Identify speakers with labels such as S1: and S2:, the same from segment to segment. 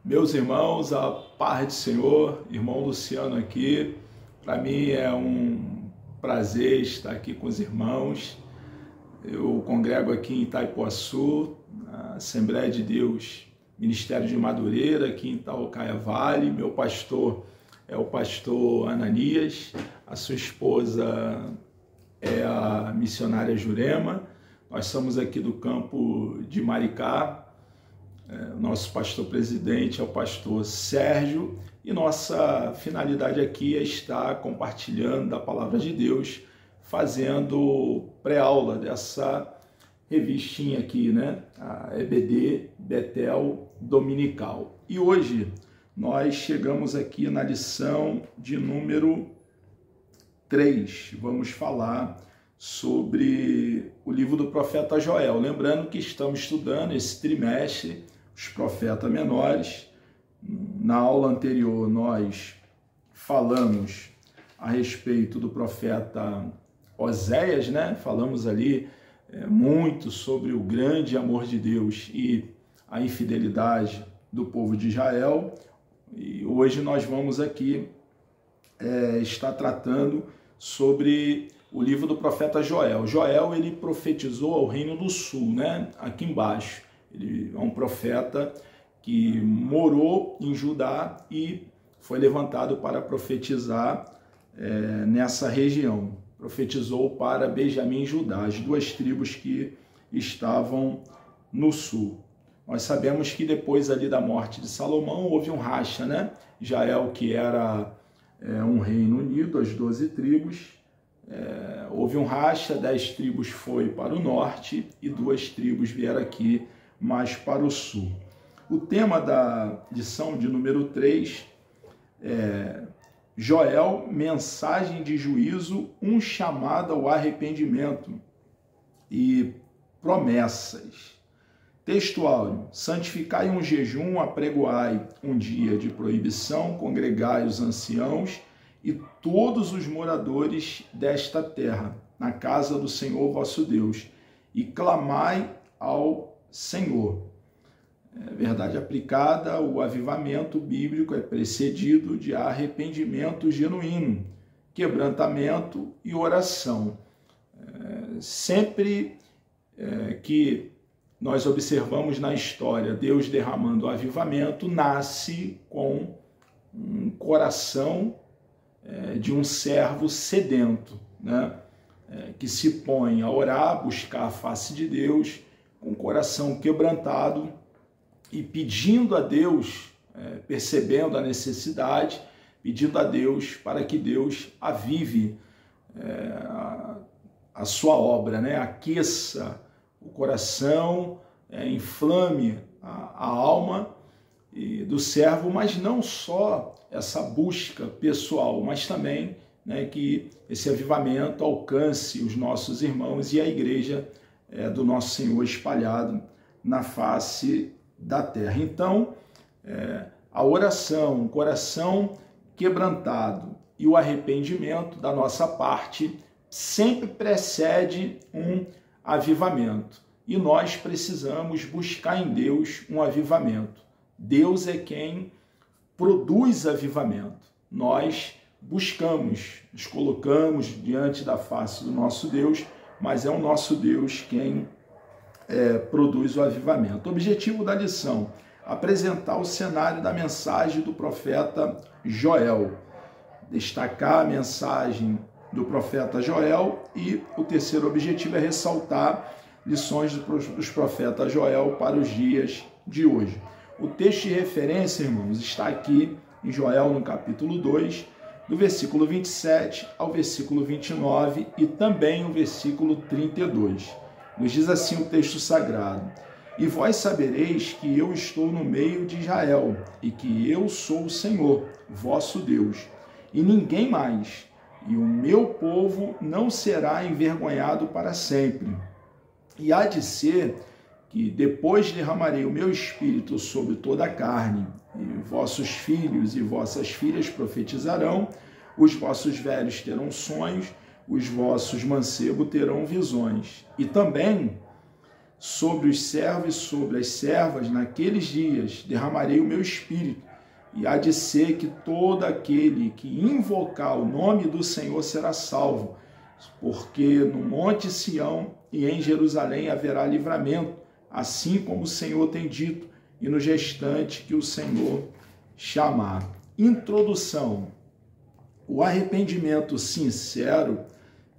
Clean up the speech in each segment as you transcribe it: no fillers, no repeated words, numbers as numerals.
S1: Meus irmãos, a paz do Senhor, irmão Luciano aqui. Para mim é um prazer estar aqui com os irmãos. Eu congrego aqui em Itaipuaçu, na Assembleia de Deus, Ministério de Madureira, aqui em Itaocaia Vale. Meu pastor é o pastor Ananias, a sua esposa é a missionária Jurema. Nós somos aqui do campo de Maricá. Nosso pastor presidente é o pastor Sérgio e nossa finalidade aqui é estar compartilhando da palavra de Deus, fazendo pré-aula dessa revistinha aqui, né? A EBD Betel Dominical. E hoje nós chegamos aqui na lição de número 3. Vamos falar sobre o livro do profeta Joel. Lembrando que estamos estudando esse trimestre os profetas menores. Na aula anterior nós falamos a respeito do profeta Oséias, né? Falamos ali muito sobre o grande amor de Deus e a infidelidade do povo de Israel. E hoje nós vamos aqui estar tratando sobre o livro do profeta Joel. Joel, ele profetizou ao reino do sul, né? Aqui embaixo. Ele é um profeta que morou em Judá e foi levantado para profetizar nessa região. Profetizou para Benjamim e Judá, as duas tribos que estavam no sul. Nós sabemos que depois ali da morte de Salomão houve um racha, né? Israel, que era um reino unido, as 12 tribos, houve um racha, 10 tribos foi para o norte e 2 tribos vieram aqui mais para o sul. O tema da lição de número 3 é Joel, mensagem de juízo, um chamado ao arrependimento e promessas. Textual: santificai um jejum, apregoai um dia de proibição, congregai os anciãos e todos os moradores desta terra, na casa do Senhor vosso Deus, e clamai ao Senhor. Verdade aplicada, o avivamento bíblico é precedido de arrependimento genuíno, quebrantamento e oração. Sempre que nós observamos na história Deus derramando o avivamento, nasce com um coração de um servo sedento, né? Que se põe a orar, buscar a face de Deus, com o coração quebrantado e pedindo a Deus, percebendo a necessidade, pedindo a Deus para que Deus avive a sua obra, né? Aqueça o coração, inflame a alma do servo, mas não só essa busca pessoal, mas também, né, que esse avivamento alcance os nossos irmãos e a igreja do nosso Senhor espalhado na face da terra. Então, a oração, o coração quebrantado e o arrependimento da nossa parte sempre precede um avivamento. E nós precisamos buscar em Deus um avivamento. Deus é quem produz avivamento. Nós buscamos, nos colocamos diante da face do nosso Deus, mas é o nosso Deus quem produz o avivamento. O objetivo da lição: apresentar o cenário da mensagem do profeta Joel, destacar a mensagem do profeta Joel, e o terceiro objetivo é ressaltar lições dos profetas Joel para os dias de hoje. O texto de referência, irmãos, está aqui em Joel, no capítulo 2, do versículo 27 ao versículo 29 e também o versículo 32. Nos diz assim o texto sagrado: e vós sabereis que eu estou no meio de Israel, e que eu sou o Senhor, vosso Deus, e ninguém mais, e o meu povo não será envergonhado para sempre. E há de ser que depois derramarei o meu espírito sobre toda a carne, e vossos filhos e vossas filhas profetizarão, os vossos velhos terão sonhos, os vossos mancebos terão visões. E também sobre os servos e sobre as servas, naqueles dias derramarei o meu espírito, e há de ser que todo aquele que invocar o nome do Senhor será salvo, porque no monte Sião e em Jerusalém haverá livramento, assim como o Senhor tem dito, e no restante que o Senhor chamar. Introdução. O arrependimento sincero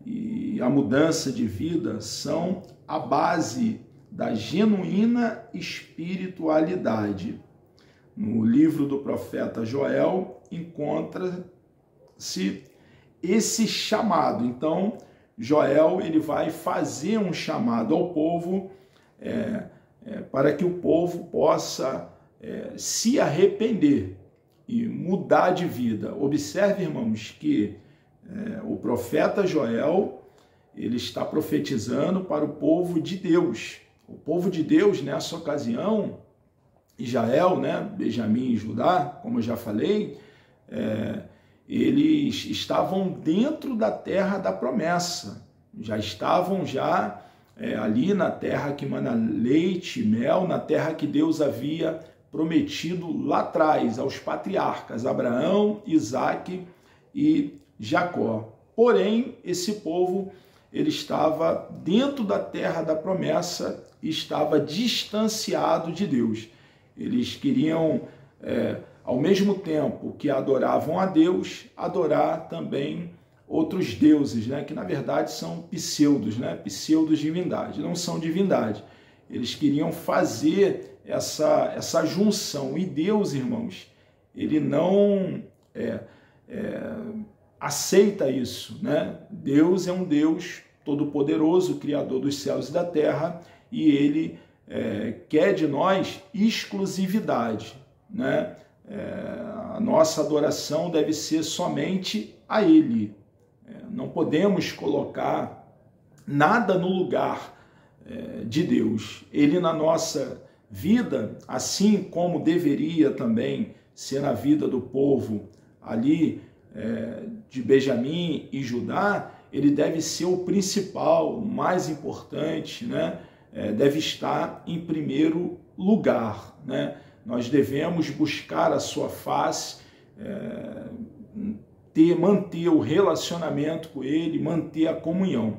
S1: e a mudança de vida são a base da genuína espiritualidade. No livro do profeta Joel encontra-se esse chamado. Então, Joel ele vai fazer um chamado ao povo para que o povo possa se arrepender e mudar de vida. Observe, irmãos, que o profeta Joel ele está profetizando para o povo de Deus. O povo de Deus, nessa ocasião, Israel, Benjamim e Judá, como eu já falei, eles estavam dentro da terra da promessa, já estavam ali na terra que mana leite e mel, na terra que Deus havia prometido lá atrás aos patriarcas, Abraão, Isaque e Jacó. Porém, esse povo ele estava dentro da terra da promessa e estava distanciado de Deus. Eles queriam, ao mesmo tempo que adoravam a Deus, adorar também outros deuses, que na verdade são pseudos, pseudo-divindade, não são divindade. Eles queriam fazer essa junção. E Deus, irmãos, ele não aceita isso, Deus é um Deus todo-poderoso, criador dos céus e da terra, e ele quer de nós exclusividade, a nossa adoração deve ser somente a ele. Não podemos colocar nada no lugar de Deus. Ele na nossa vida, assim como deveria também ser na vida do povo ali de Benjamim e Judá, ele deve ser o principal, o mais importante, deve estar em primeiro lugar. Nós devemos buscar a sua face, manter o relacionamento com ele, manter a comunhão.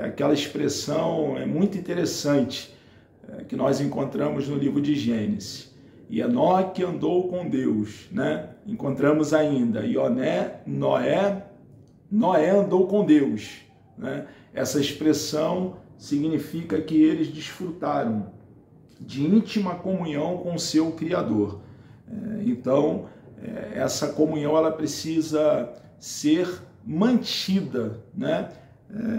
S1: Aquela expressão é muito interessante que nós encontramos no livro de Gênesis. E Enoque andou com Deus, Encontramos ainda, Noé andou com Deus, Essa expressão significa que eles desfrutaram de íntima comunhão com o seu Criador. Então, essa comunhão ela precisa ser mantida,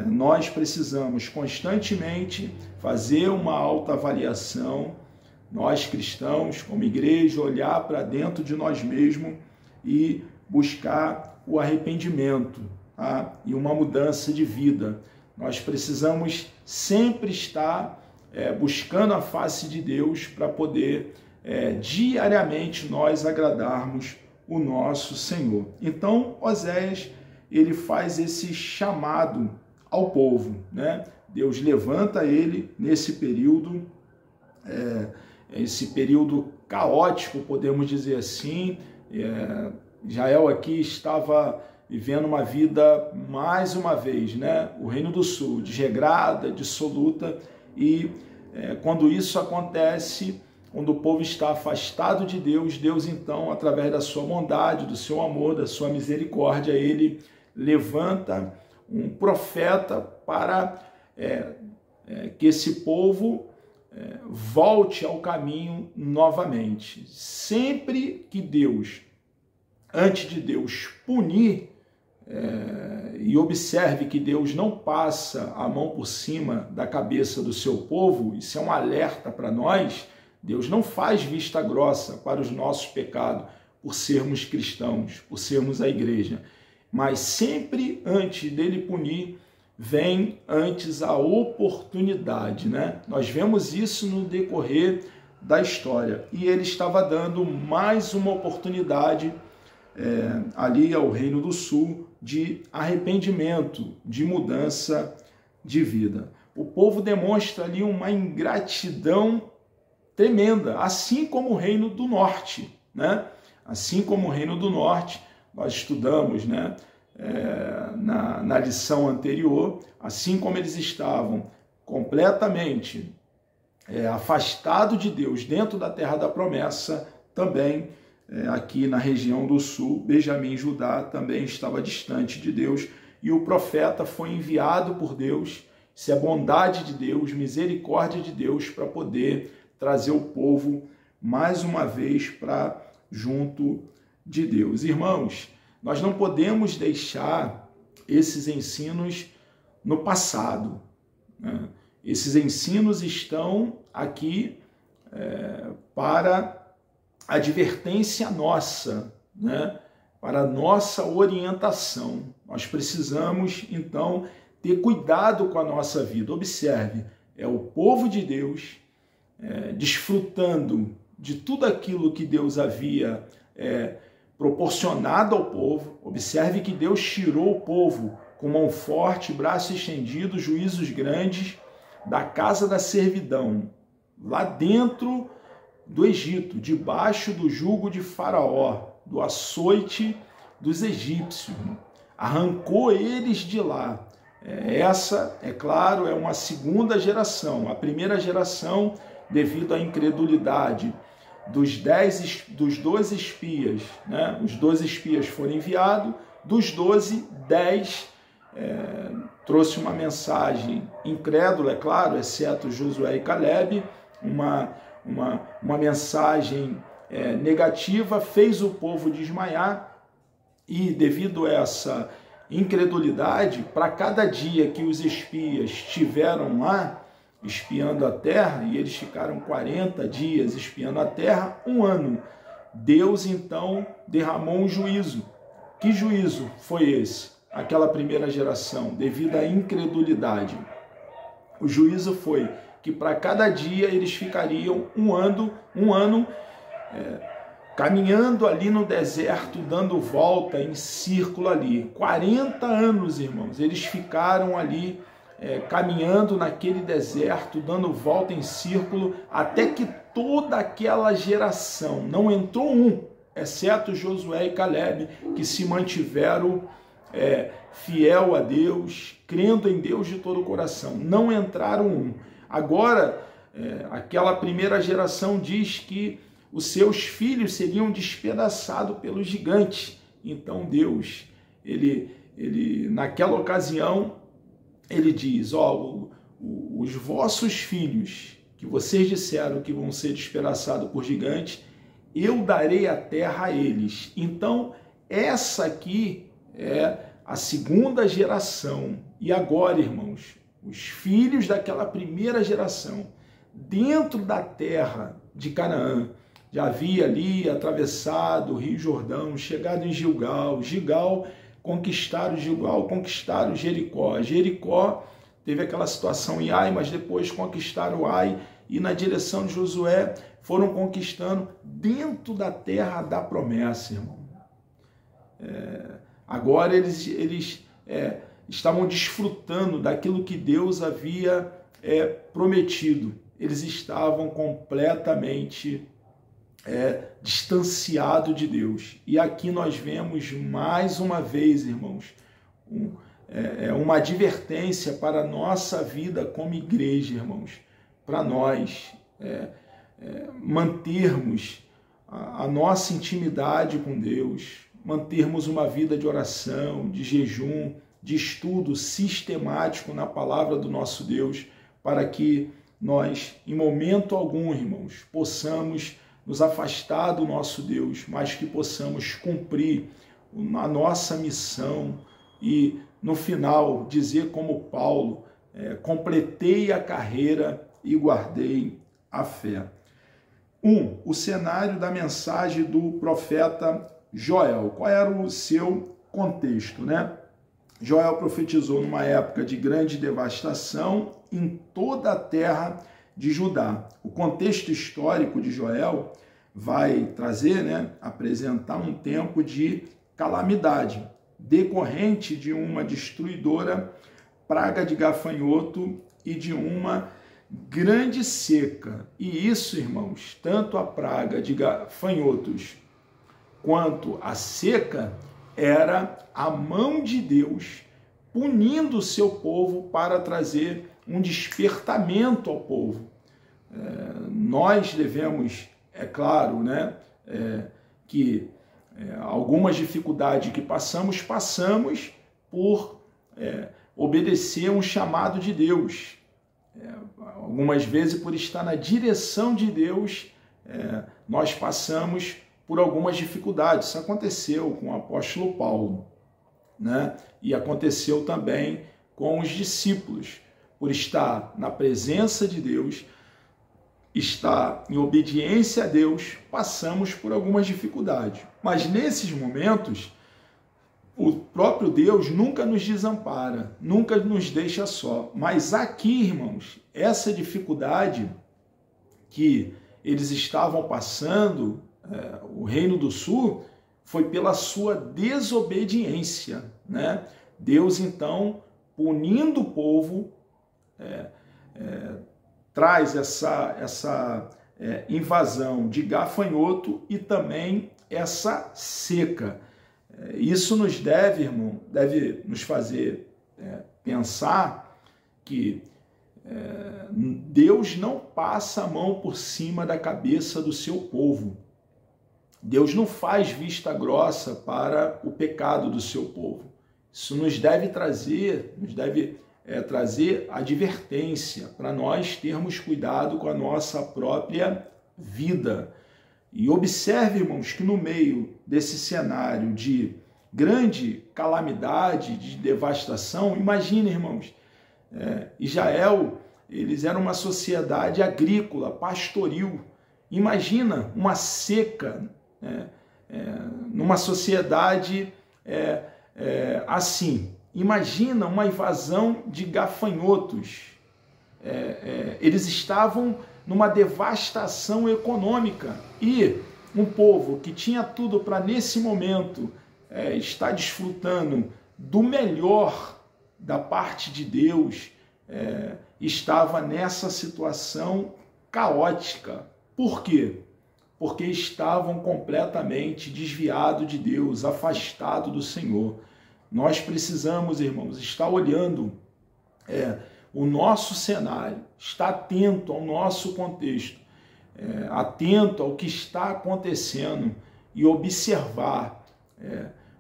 S1: Nós precisamos constantemente fazer uma autoavaliação, nós cristãos, como igreja, olhar para dentro de nós mesmos e buscar o arrependimento, e uma mudança de vida. Nós precisamos sempre estar buscando a face de Deus para poder diariamente nós agradarmos o nosso Senhor. Então, Oséias, ele faz esse chamado ao povo, Deus levanta ele nesse período, esse período caótico, podemos dizer assim. Israel aqui estava vivendo uma vida, mais uma vez, o Reino do Sul, desregrada, dissoluta, e quando isso acontece, quando o povo está afastado de Deus, Deus então, através da sua bondade, do seu amor, da sua misericórdia, ele levanta um profeta para que esse povo volte ao caminho novamente. Sempre que Deus, antes de Deus punir, e observe que Deus não passa a mão por cima da cabeça do seu povo, isso é um alerta para nós. Deus não faz vista grossa para os nossos pecados por sermos cristãos, por sermos a igreja, mas sempre antes dele punir, vem antes a oportunidade, Nós vemos isso no decorrer da história, e ele estava dando mais uma oportunidade ali ao Reino do Sul de arrependimento, de mudança de vida. o povo demonstra ali uma ingratidão tremenda, assim como o Reino do Norte, né? Assim como o Reino do Norte, nós estudamos, né, na lição anterior, assim como eles estavam completamente afastados de Deus dentro da terra da promessa, também aqui na região do sul, Benjamim e Judá também estava distante de Deus, e o profeta foi enviado por Deus. Isso é bondade de Deus, misericórdia de Deus, para poder trazer o povo mais uma vez para junto de Deus. Irmãos, nós não podemos deixar esses ensinos no passado, né? Esses ensinos estão aqui para advertência nossa, né? Para nossa orientação. Nós precisamos, então, ter cuidado com a nossa vida. Observe, é o povo de Deus desfrutando de tudo aquilo que Deus havia proporcionado ao povo. Observe que Deus tirou o povo com mão forte, braço estendido, juízos grandes, da casa da servidão, lá dentro do Egito, debaixo do jugo de Faraó, do açoite dos egípcios. Arrancou eles de lá. Essa, é claro, é uma segunda geração. A primeira geração, devido à incredulidade dos 12 espias, né? Os 12 espias foram enviados, dos 12, 10 trouxe uma mensagem incrédula, é claro, exceto Josué e Caleb, uma mensagem negativa, fez o povo desmaiar, e devido a essa incredulidade, para cada dia que os espias estiveram lá, espiando a terra, e eles ficaram 40 dias espiando a terra, 1 ano, Deus então derramou um juízo. Que juízo foi esse? Aquela primeira geração, devido à incredulidade. O juízo foi que para cada dia eles ficariam um ano caminhando ali no deserto, dando volta em círculo ali. 40 anos, irmãos, eles ficaram ali caminhando naquele deserto, dando volta em círculo, até que toda aquela geração, não entrou um, exceto Josué e Caleb, que se mantiveram fiel a Deus, crendo em Deus de todo o coração. Não entraram um. Agora, aquela primeira geração diz que os seus filhos seriam despedaçados pelos gigantes. Então Deus, ele naquela ocasião, ele diz, os vossos filhos, que vocês disseram que vão ser despedaçados por gigantes, eu darei a terra a eles. Então, essa aqui é a segunda geração. E agora, irmãos, os filhos daquela primeira geração, dentro da terra de Canaã, já havia ali atravessado o Rio Jordão, chegado em Gilgal, conquistaram Jericó. Jericó teve aquela situação em Ai, mas depois conquistaram Ai, e na direção de Josué foram conquistando dentro da terra da promessa, irmão. Agora eles estavam desfrutando daquilo que Deus havia prometido. Eles estavam completamente distanciados de Deus. E aqui nós vemos mais uma vez, irmãos, uma advertência para a nossa vida como igreja, irmãos, para nós mantermos a nossa intimidade com Deus, mantermos uma vida de oração, de jejum, de estudo sistemático na palavra do nosso Deus, para que nós, em momento algum, irmãos, possamos nos afastar do nosso Deus, mas que possamos cumprir a nossa missão e, no final, dizer como Paulo, completei a carreira e guardei a fé. O cenário da mensagem do profeta Joel. Qual era o seu contexto, né? Joel profetizou numa época de grande devastação em toda a terra de Judá. O contexto histórico de Joel vai trazer, apresentar um tempo de calamidade, decorrente de uma destruidora praga de gafanhoto e de uma grande seca. E isso, irmãos, tanto a praga de gafanhotos quanto a seca era a mão de Deus punindo o seu povo para trazer um despertamento ao povo. Nós devemos, é claro, que algumas dificuldades que passamos por obedecer um chamado de Deus. Algumas vezes, por estar na direção de Deus, nós passamos por algumas dificuldades. Isso aconteceu com o apóstolo Paulo, e aconteceu também com os discípulos. Por estar na presença de Deus, estar em obediência a Deus, passamos por algumas dificuldades. Mas nesses momentos, o próprio Deus nunca nos desampara, nunca nos deixa só. Mas aqui, irmãos, essa dificuldade que eles estavam passando, o Reino do Sul, foi pela sua desobediência, Deus, então, punindo o povo, traz essa invasão de gafanhoto e também essa seca. Isso nos deve nos fazer pensar que Deus não passa a mão por cima da cabeça do seu povo. Deus não faz vista grossa para o pecado do seu povo. Isso nos deve trazer advertência para nós termos cuidado com a nossa própria vida. E observe, irmãos, que no meio desse cenário de grande calamidade, de devastação, imagine, irmãos, Israel, eles eram uma sociedade agrícola, pastoril. Imagina uma seca, numa sociedade assim. Imagina uma invasão de gafanhotos. Eles estavam numa devastação econômica. E um povo que tinha tudo para, nesse momento, estar desfrutando do melhor da parte de Deus, estava nessa situação caótica. Por quê? Porque estavam completamente desviados de Deus, afastados do Senhor. Nós precisamos, irmãos, estar olhando o nosso cenário, estar atento ao nosso contexto, atento ao que está acontecendo e observar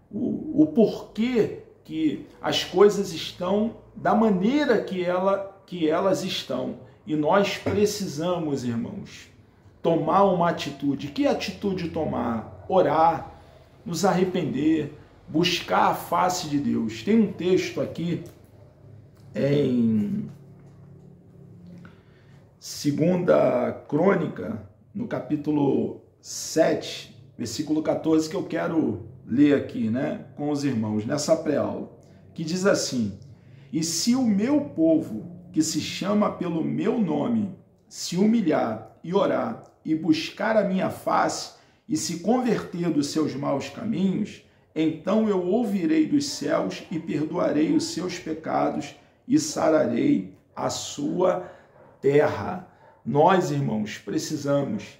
S1: o porquê que as coisas estão da maneira que elas estão. E nós precisamos, irmãos, tomar uma atitude. Que atitude tomar? Orar, nos arrepender, buscar a face de Deus. Tem um texto aqui em 2ª Crônica, no capítulo 7, versículo 14, que eu quero ler aqui, com os irmãos, nessa pré-aula, que diz assim: e se o meu povo, que se chama pelo meu nome, se humilhar e orar e buscar a minha face e se converter dos seus maus caminhos, então eu ouvirei dos céus e perdoarei os seus pecados e sararei a sua terra. Nós, irmãos, precisamos,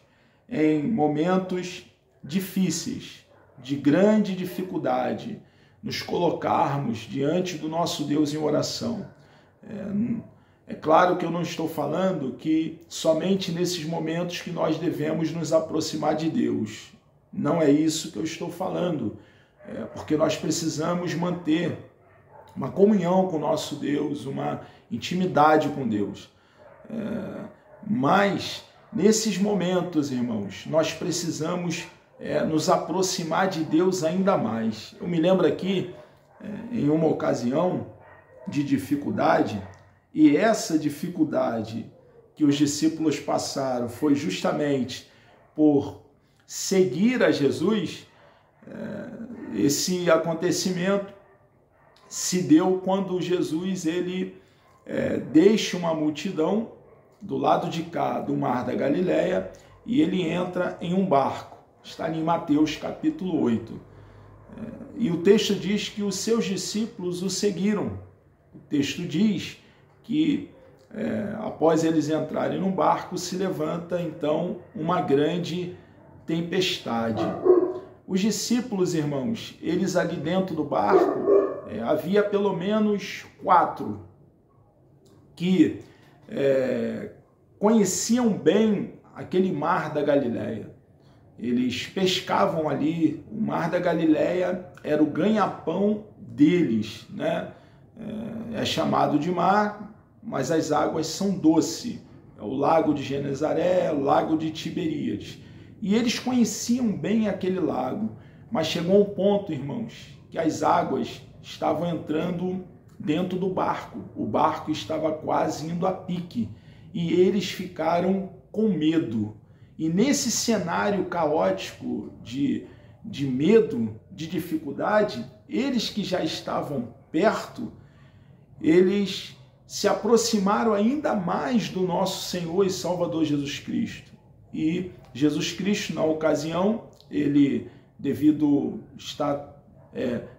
S1: em momentos difíceis, de grande dificuldade, nos colocarmos diante do nosso Deus em oração. É claro que eu não estou falando que somente nesses momentos que nós devemos nos aproximar de Deus. Não é isso que eu estou falando. Porque nós precisamos manter uma comunhão com o nosso Deus, uma intimidade com Deus. Mas, nesses momentos, irmãos, nós precisamos nos aproximar de Deus ainda mais. Eu me lembro aqui, em uma ocasião de dificuldade, e essa dificuldade que os discípulos passaram foi justamente por seguir a Jesus. Esse acontecimento se deu quando Jesus deixa uma multidão do lado de cá do Mar da Galileia e ele entra em um barco. Está em Mateus capítulo 8. E o texto diz que os seus discípulos o seguiram. O texto diz que após eles entrarem no barco, se levanta então uma grande tempestade. Os discípulos, irmãos, eles ali dentro do barco, havia pelo menos 4 que conheciam bem aquele mar da Galileia. Eles pescavam ali, o mar da Galileia era o ganha-pão deles, né? É chamado de mar, mas as águas são doces. É o lago de Genezaré, o lago de Tiberíades. E eles conheciam bem aquele lago, mas chegou um ponto, irmãos, que as águas estavam entrando dentro do barco. O barco estava quase indo a pique e eles ficaram com medo. E nesse cenário caótico de medo, de dificuldade, eles que já estavam perto, eles se aproximaram ainda mais do nosso Senhor e Salvador Jesus Cristo. E Jesus Cristo, na ocasião, ele, devido estar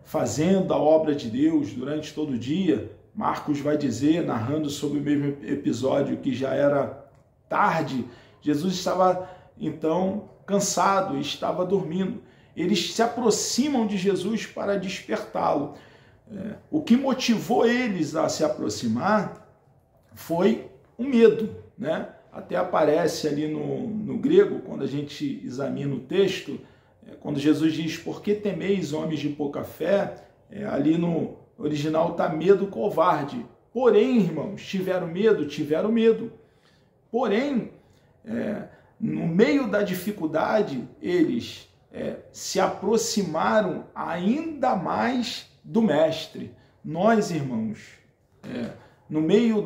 S1: fazendo a obra de Deus durante todo o dia, Marcos vai dizer, narrando sobre o mesmo episódio, que já era tarde, Jesus estava, então, cansado e estava dormindo. Eles se aproximam de Jesus para despertá-lo. O que motivou eles a se aproximar foi o medo, né? Até aparece ali no grego, quando a gente examina o texto, quando Jesus diz, por que temeis, homens de pouca fé? Ali no original está medo covarde. Porém, irmãos, tiveram medo. Porém, no meio da dificuldade, eles se aproximaram ainda mais do Mestre. Nós, irmãos, no meio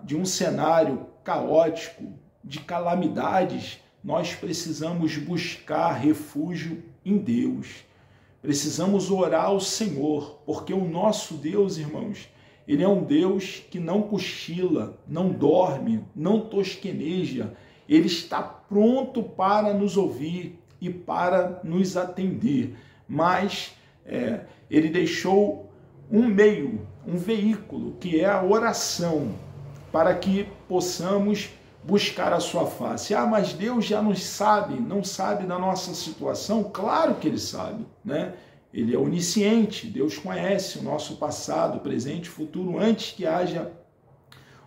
S1: de um cenário caótico, de calamidades, nós precisamos buscar refúgio em Deus. Precisamos orar ao Senhor, porque o nosso Deus, irmãos, ele é um Deus que não cochila, não dorme, não tosqueneja. Ele está pronto para nos ouvir e para nos atender. Mas ele deixou um meio, um veículo, que é a oração, para que possamos buscar a sua face. Mas Deus já não sabe da nossa situação? Claro que Ele sabe, né? Ele é onisciente, Deus conhece o nosso passado, presente e futuro. Antes que haja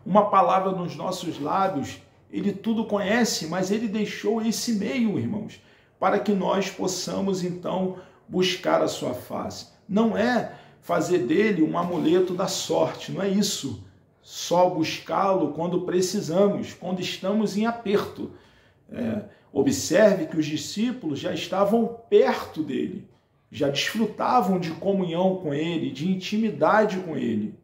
S1: uma palavra nos nossos lábios, Ele tudo conhece, mas Ele deixou esse meio, irmãos, para que nós possamos, então, buscar a sua face. Não é fazer dele um amuleto da sorte, não é isso. Só buscá-lo quando precisamos, quando estamos em aperto. Observe que os discípulos já estavam perto dele, já desfrutavam de comunhão com ele, de intimidade com ele.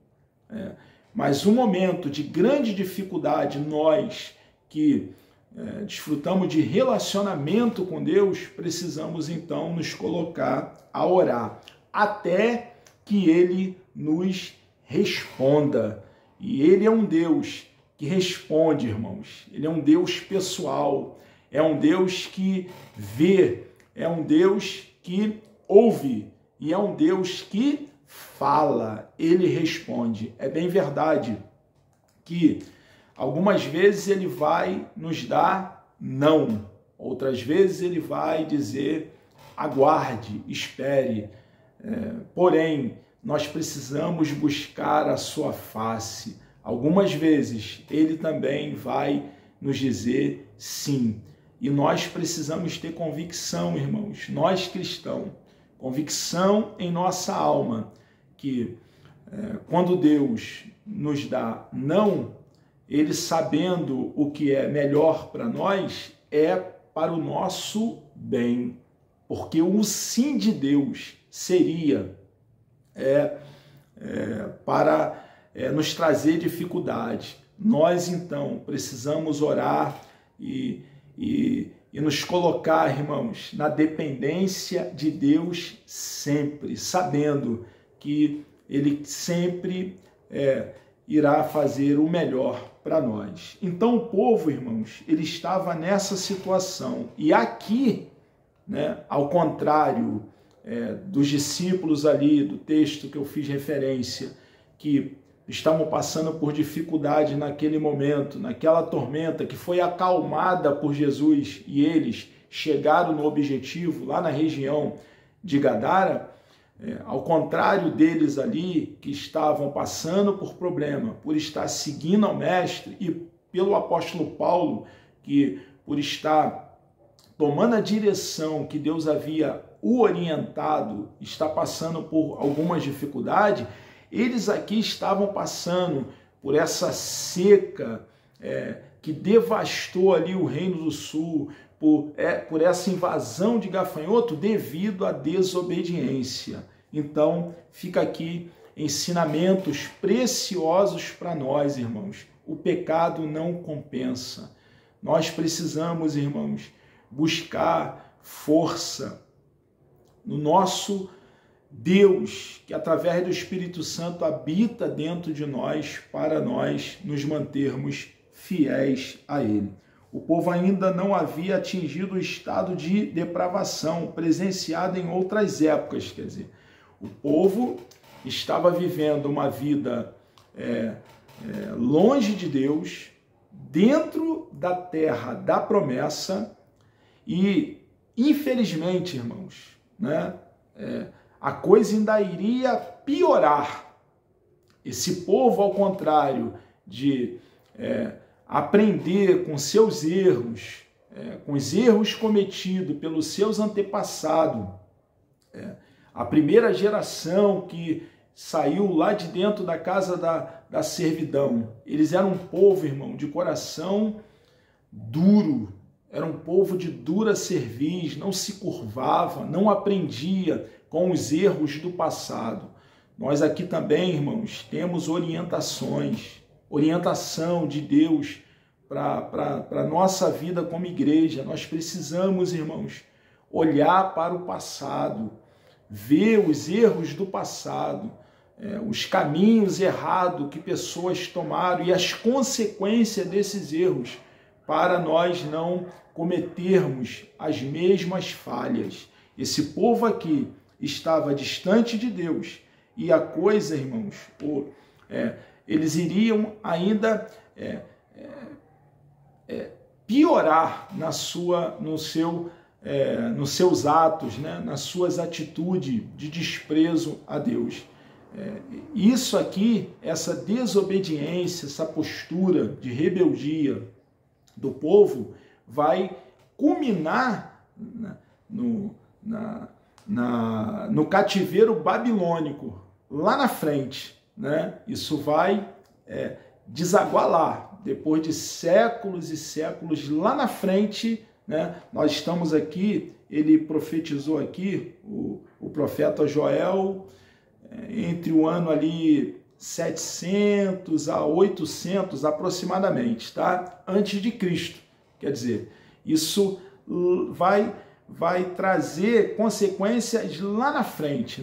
S1: Mas um momento de grande dificuldade, nós que desfrutamos de relacionamento com Deus, precisamos então nos colocar a orar, até que Ele nos responda. E Ele é um Deus que responde, irmãos. Ele é um Deus pessoal, é um Deus que vê, é um Deus que ouve e é um Deus que fala. Ele responde. É bem verdade que algumas vezes Ele vai nos dar não, outras vezes Ele vai dizer aguarde, espere. Porém, nós precisamos buscar a sua face. Algumas vezes Ele também vai nos dizer sim. E nós precisamos ter convicção, irmãos, nós cristãos, convicção em nossa alma, que quando Deus nos dá não, Ele sabendo o que é melhor para nós, é para o nosso bem. Porque o sim de Deus seria para nos trazer dificuldade. Nós, então, precisamos orar e nos colocar, irmãos, na dependência de Deus sempre, sabendo que Ele sempre irá fazer o melhor para nós. Então, o povo, irmãos, ele estava nessa situação. E aqui, né, ao contrário dos discípulos ali, do texto que eu fiz referência, que estavam passando por dificuldade naquele momento, naquela tormenta que foi acalmada por Jesus e eles chegaram no objetivo lá na região de Gadara, ao contrário deles ali que estavam passando por problema, por estar seguindo ao Mestre, e pelo apóstolo Paulo, que por estar tomando a direção que Deus havia o orientado, está passando por algumas dificuldades, eles aqui estavam passando por essa seca que devastou ali o Reino do Sul, por essa invasão de gafanhoto devido à desobediência. Então, fica aqui ensinamentos preciosos para nós, irmãos. O pecado não compensa. Nós precisamos, irmãos, buscar força no nosso Deus, que através do Espírito Santo habita dentro de nós, para nós nos mantermos fiéis a Ele. O povo ainda não havia atingido o estado de depravação presenciado em outras épocas, quer dizer, o povo estava vivendo uma vida longe de Deus, dentro da terra da promessa, e infelizmente, irmãos, a coisa ainda iria piorar. Esse povo, ao contrário de aprender com seus erros, com os erros cometidos pelos seus antepassados, a primeira geração que saiu lá de dentro da casa da servidão, eles eram um povo, irmão, de coração duro, era um povo de dura cerviz, não se curvava, não aprendia com os erros do passado. Nós aqui também, irmãos, temos orientação de Deus para a nossa vida como igreja. Nós precisamos, irmãos, olhar para o passado, ver os erros do passado, os caminhos errados que pessoas tomaram e as consequências desses erros, para nós não cometermos as mesmas falhas. Esse povo aqui estava distante de Deus e a coisa, irmãos, eles iriam ainda piorar nos seus atos, nas suas atitudes de desprezo a Deus. Isso aqui, essa desobediência, essa postura de rebeldia do povo vai culminar no cativeiro babilônico, lá na frente, Isso vai desaguar lá, depois de séculos e séculos, lá na frente, Nós estamos aqui, ele profetizou aqui, o profeta Joel, entre o ano ali 700 a 800 aproximadamente, tá? Antes de Cristo. Quer dizer, isso vai trazer consequências lá na frente,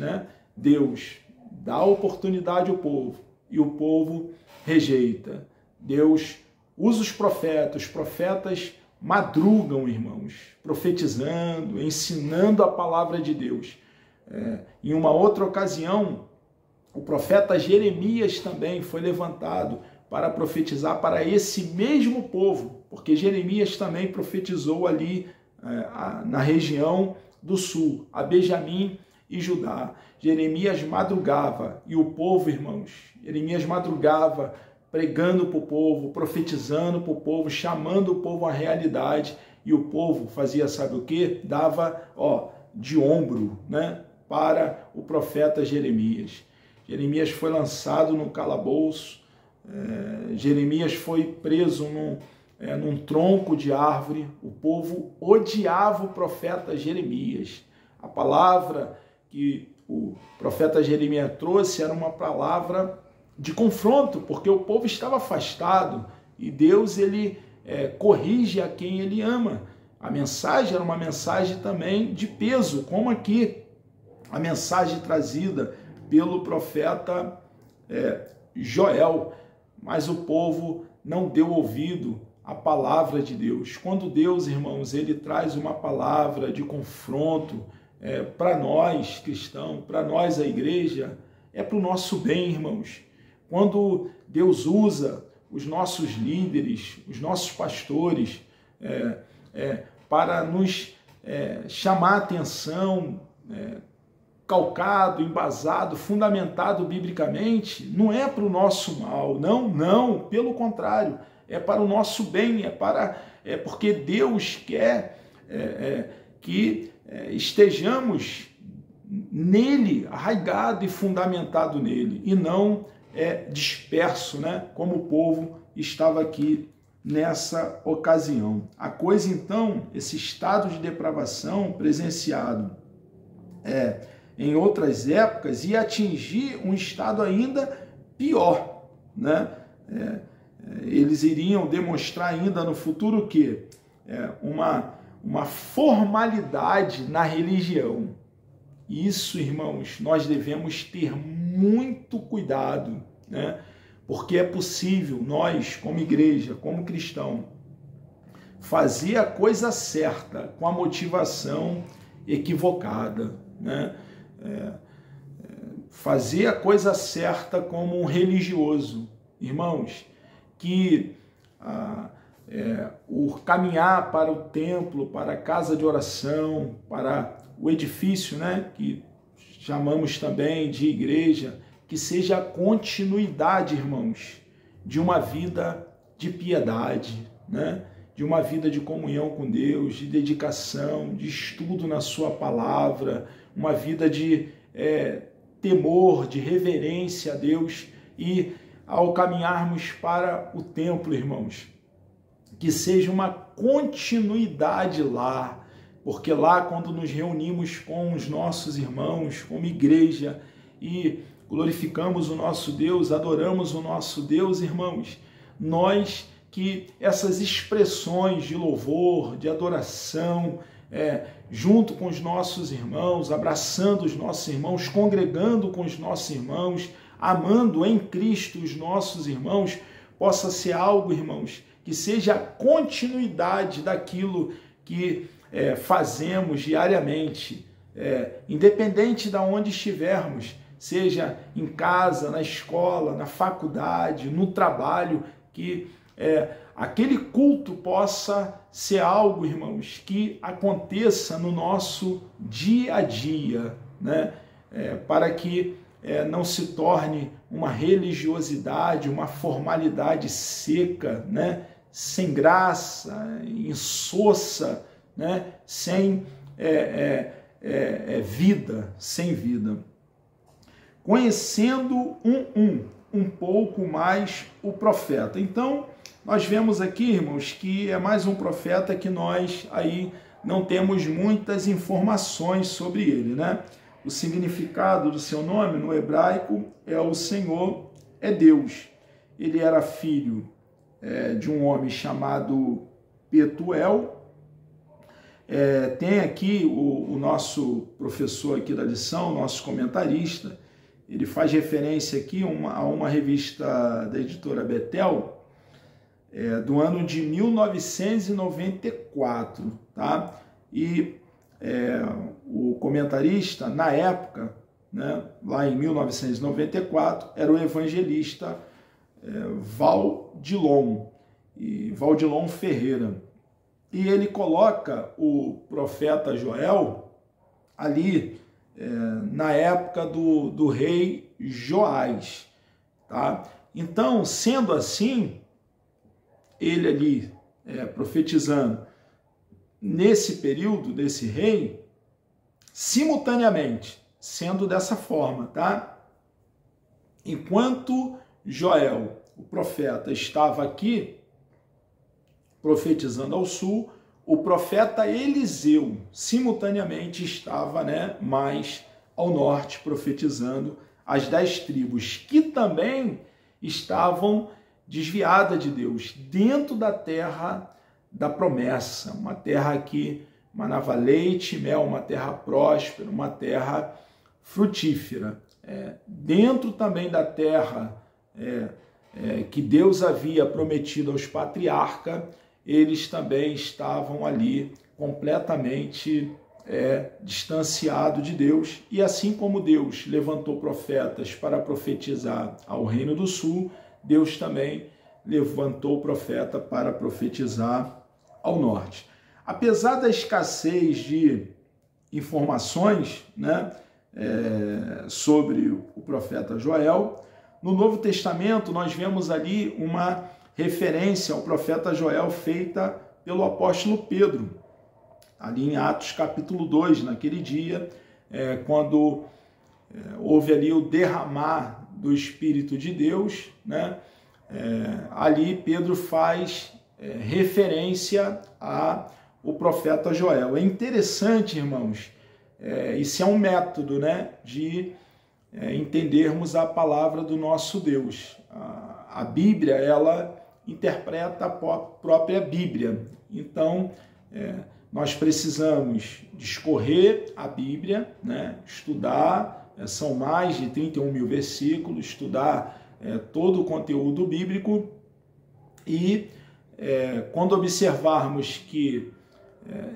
S1: Deus dá oportunidade ao povo e o povo rejeita. Deus usa os profetas madrugam, irmãos, profetizando, ensinando a palavra de Deus. Em uma outra ocasião, o profeta Jeremias também foi levantado para profetizar para esse mesmo povo, porque Jeremias também profetizou ali na região do sul, a Benjamim e Judá. Jeremias madrugava e o povo, irmãos, Jeremias madrugava pregando para o povo, profetizando para o povo, chamando o povo à realidade, e o povo fazia, sabe o quê? Dava de ombro, para o profeta Jeremias. Jeremias foi lançado no calabouço, Jeremias foi preso num tronco de árvore. O povo odiava o profeta Jeremias. A palavra que o profeta Jeremias trouxe era uma palavra de confronto, porque o povo estava afastado e Deus ele corrige a quem ele ama. A mensagem era uma mensagem também de peso, como aqui a mensagem trazida pelo profeta Joel, mas o povo não deu ouvido à palavra de Deus. Quando Deus, irmãos, ele traz uma palavra de confronto para nós cristãos, para nós a igreja, é para o nosso bem, irmãos. quando Deus usa os nossos líderes, os nossos pastores, para nos chamar a atenção, calcado, embasado, fundamentado biblicamente, não é para o nosso mal, não, pelo contrário, é para o nosso bem, porque Deus quer que estejamos nele, arraigado e fundamentado nele, e não disperso, né, como o povo estava aqui nessa ocasião. A coisa, então, esse estado de depravação presenciado em outras épocas ia atingir um estado ainda pior, né? Eles iriam demonstrar ainda no futuro o quê? Uma formalidade na religião. Isso, irmãos, nós devemos ter muito cuidado, né? Porque é possível nós, como igreja, como cristão, fazer a coisa certa com a motivação equivocada, né? Fazer a coisa certa como um religioso. Irmãos, que o caminhar para o templo, para a casa de oração, para o edifício, né, que chamamos também de igreja, que seja a continuidade, irmãos, de uma vida de piedade, né, de uma vida de comunhão com Deus, de dedicação, de estudo na sua palavra, uma vida de temor, de reverência a Deus. E ao caminharmos para o templo, irmãos, que seja uma continuidade lá, porque lá, quando nos reunimos com os nossos irmãos, como igreja, e glorificamos o nosso Deus, adoramos o nosso Deus, irmãos, nós que essas expressões de louvor, de adoração, junto com os nossos irmãos, abraçando os nossos irmãos, congregando com os nossos irmãos, amando em Cristo os nossos irmãos, possa ser algo, irmãos, que seja a continuidade daquilo que fazemos diariamente, independente de onde estivermos, seja em casa, na escola, na faculdade, no trabalho, que aquele culto possa ser algo, irmãos, que aconteça no nosso dia a dia, né? Para que não se torne uma religiosidade, uma formalidade seca, né? Sem graça, insossa, né? Sem vida, sem vida. Conhecendo um pouco mais o profeta. Então, nós vemos aqui, irmãos, que é mais um profeta que nós aí não temos muitas informações sobre ele, né? O significado do seu nome no hebraico é o Senhor é Deus. Ele era filho de um homem chamado Petuel. Tem aqui o nosso professor aqui da lição, nosso comentarista, ele faz referência aqui a uma revista da editora Betel, do ano de 1994, tá? E o comentarista, na época, né, lá em 1994, era o evangelista Valdilon Ferreira. E ele coloca o profeta Joel ali na época do rei Joás, tá? Então, sendo assim, ele ali profetizando nesse período desse rei, simultaneamente, sendo dessa forma, tá? Enquanto Joel, o profeta, estava aqui profetizando ao sul, o profeta Eliseu simultaneamente estava, né, mais ao norte, profetizando as 10 tribos, que também estavam desviadas de Deus, dentro da terra da promessa, uma terra que manava leite e mel, uma terra próspera, uma terra frutífera. Dentro também da terra que Deus havia prometido aos patriarcas, eles também estavam ali completamente é distanciado de Deus, e assim como Deus levantou profetas para profetizar ao Reino do Sul, Deus também levantou profeta para profetizar ao norte. Apesar da escassez de informações, né, sobre o profeta Joel, no Novo Testamento nós vemos ali uma referência ao profeta Joel feita pelo apóstolo Pedro, ali em Atos capítulo 2, naquele dia, quando houve ali o derramar do Espírito de Deus, né? Ali Pedro faz referência ao profeta Joel. É interessante, irmãos, isso é um método, né, de entendermos a palavra do nosso Deus. A Bíblia, ela interpreta a própria Bíblia. Então, nós precisamos discorrer a Bíblia, né, estudar, são mais de 31 mil versículos, estudar todo o conteúdo bíblico e quando observarmos que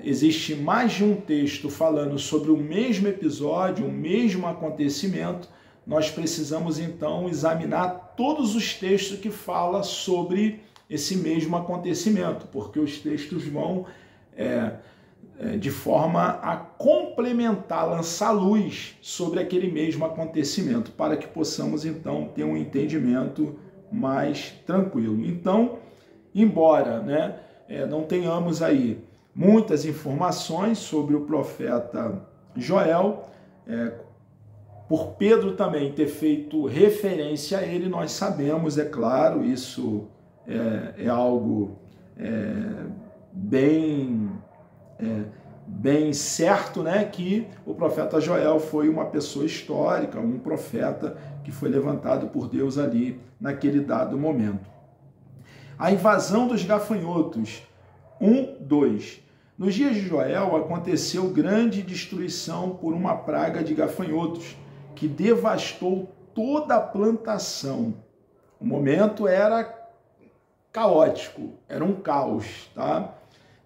S1: existe mais de um texto falando sobre o mesmo episódio, o mesmo acontecimento, nós precisamos então examinar todos os textos que falam sobre esse mesmo acontecimento, porque os textos vão de forma a complementar, lançar luz sobre aquele mesmo acontecimento, para que possamos então ter um entendimento mais tranquilo. Então, embora, né, não tenhamos aí muitas informações sobre o profeta Joel, por Pedro também ter feito referência a ele, nós sabemos, é claro, isso é algo bem certo, né, que o profeta Joel foi uma pessoa histórica, um profeta que foi levantado por Deus ali naquele dado momento. A invasão dos gafanhotos, 1:2. Nos dias de Joel aconteceu grande destruição por uma praga de gafanhotos, que devastou toda a plantação. O momento era caótico, era um caos, tá?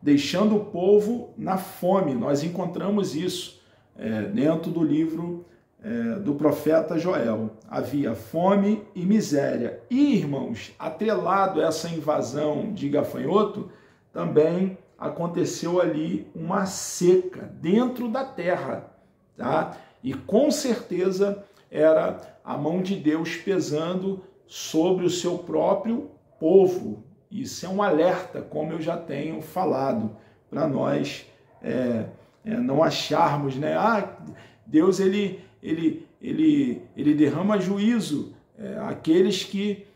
S1: Deixando o povo na fome. Nós encontramos isso dentro do livro do profeta Joel. Havia fome e miséria. E, irmãos, atrelado a essa invasão de gafanhoto, também aconteceu ali uma seca dentro da terra, tá? E com certeza era a mão de Deus pesando sobre o seu próprio povo. Isso é um alerta, como eu já tenho falado, para nós não acharmos, né? Deus ele derrama juízo àqueles que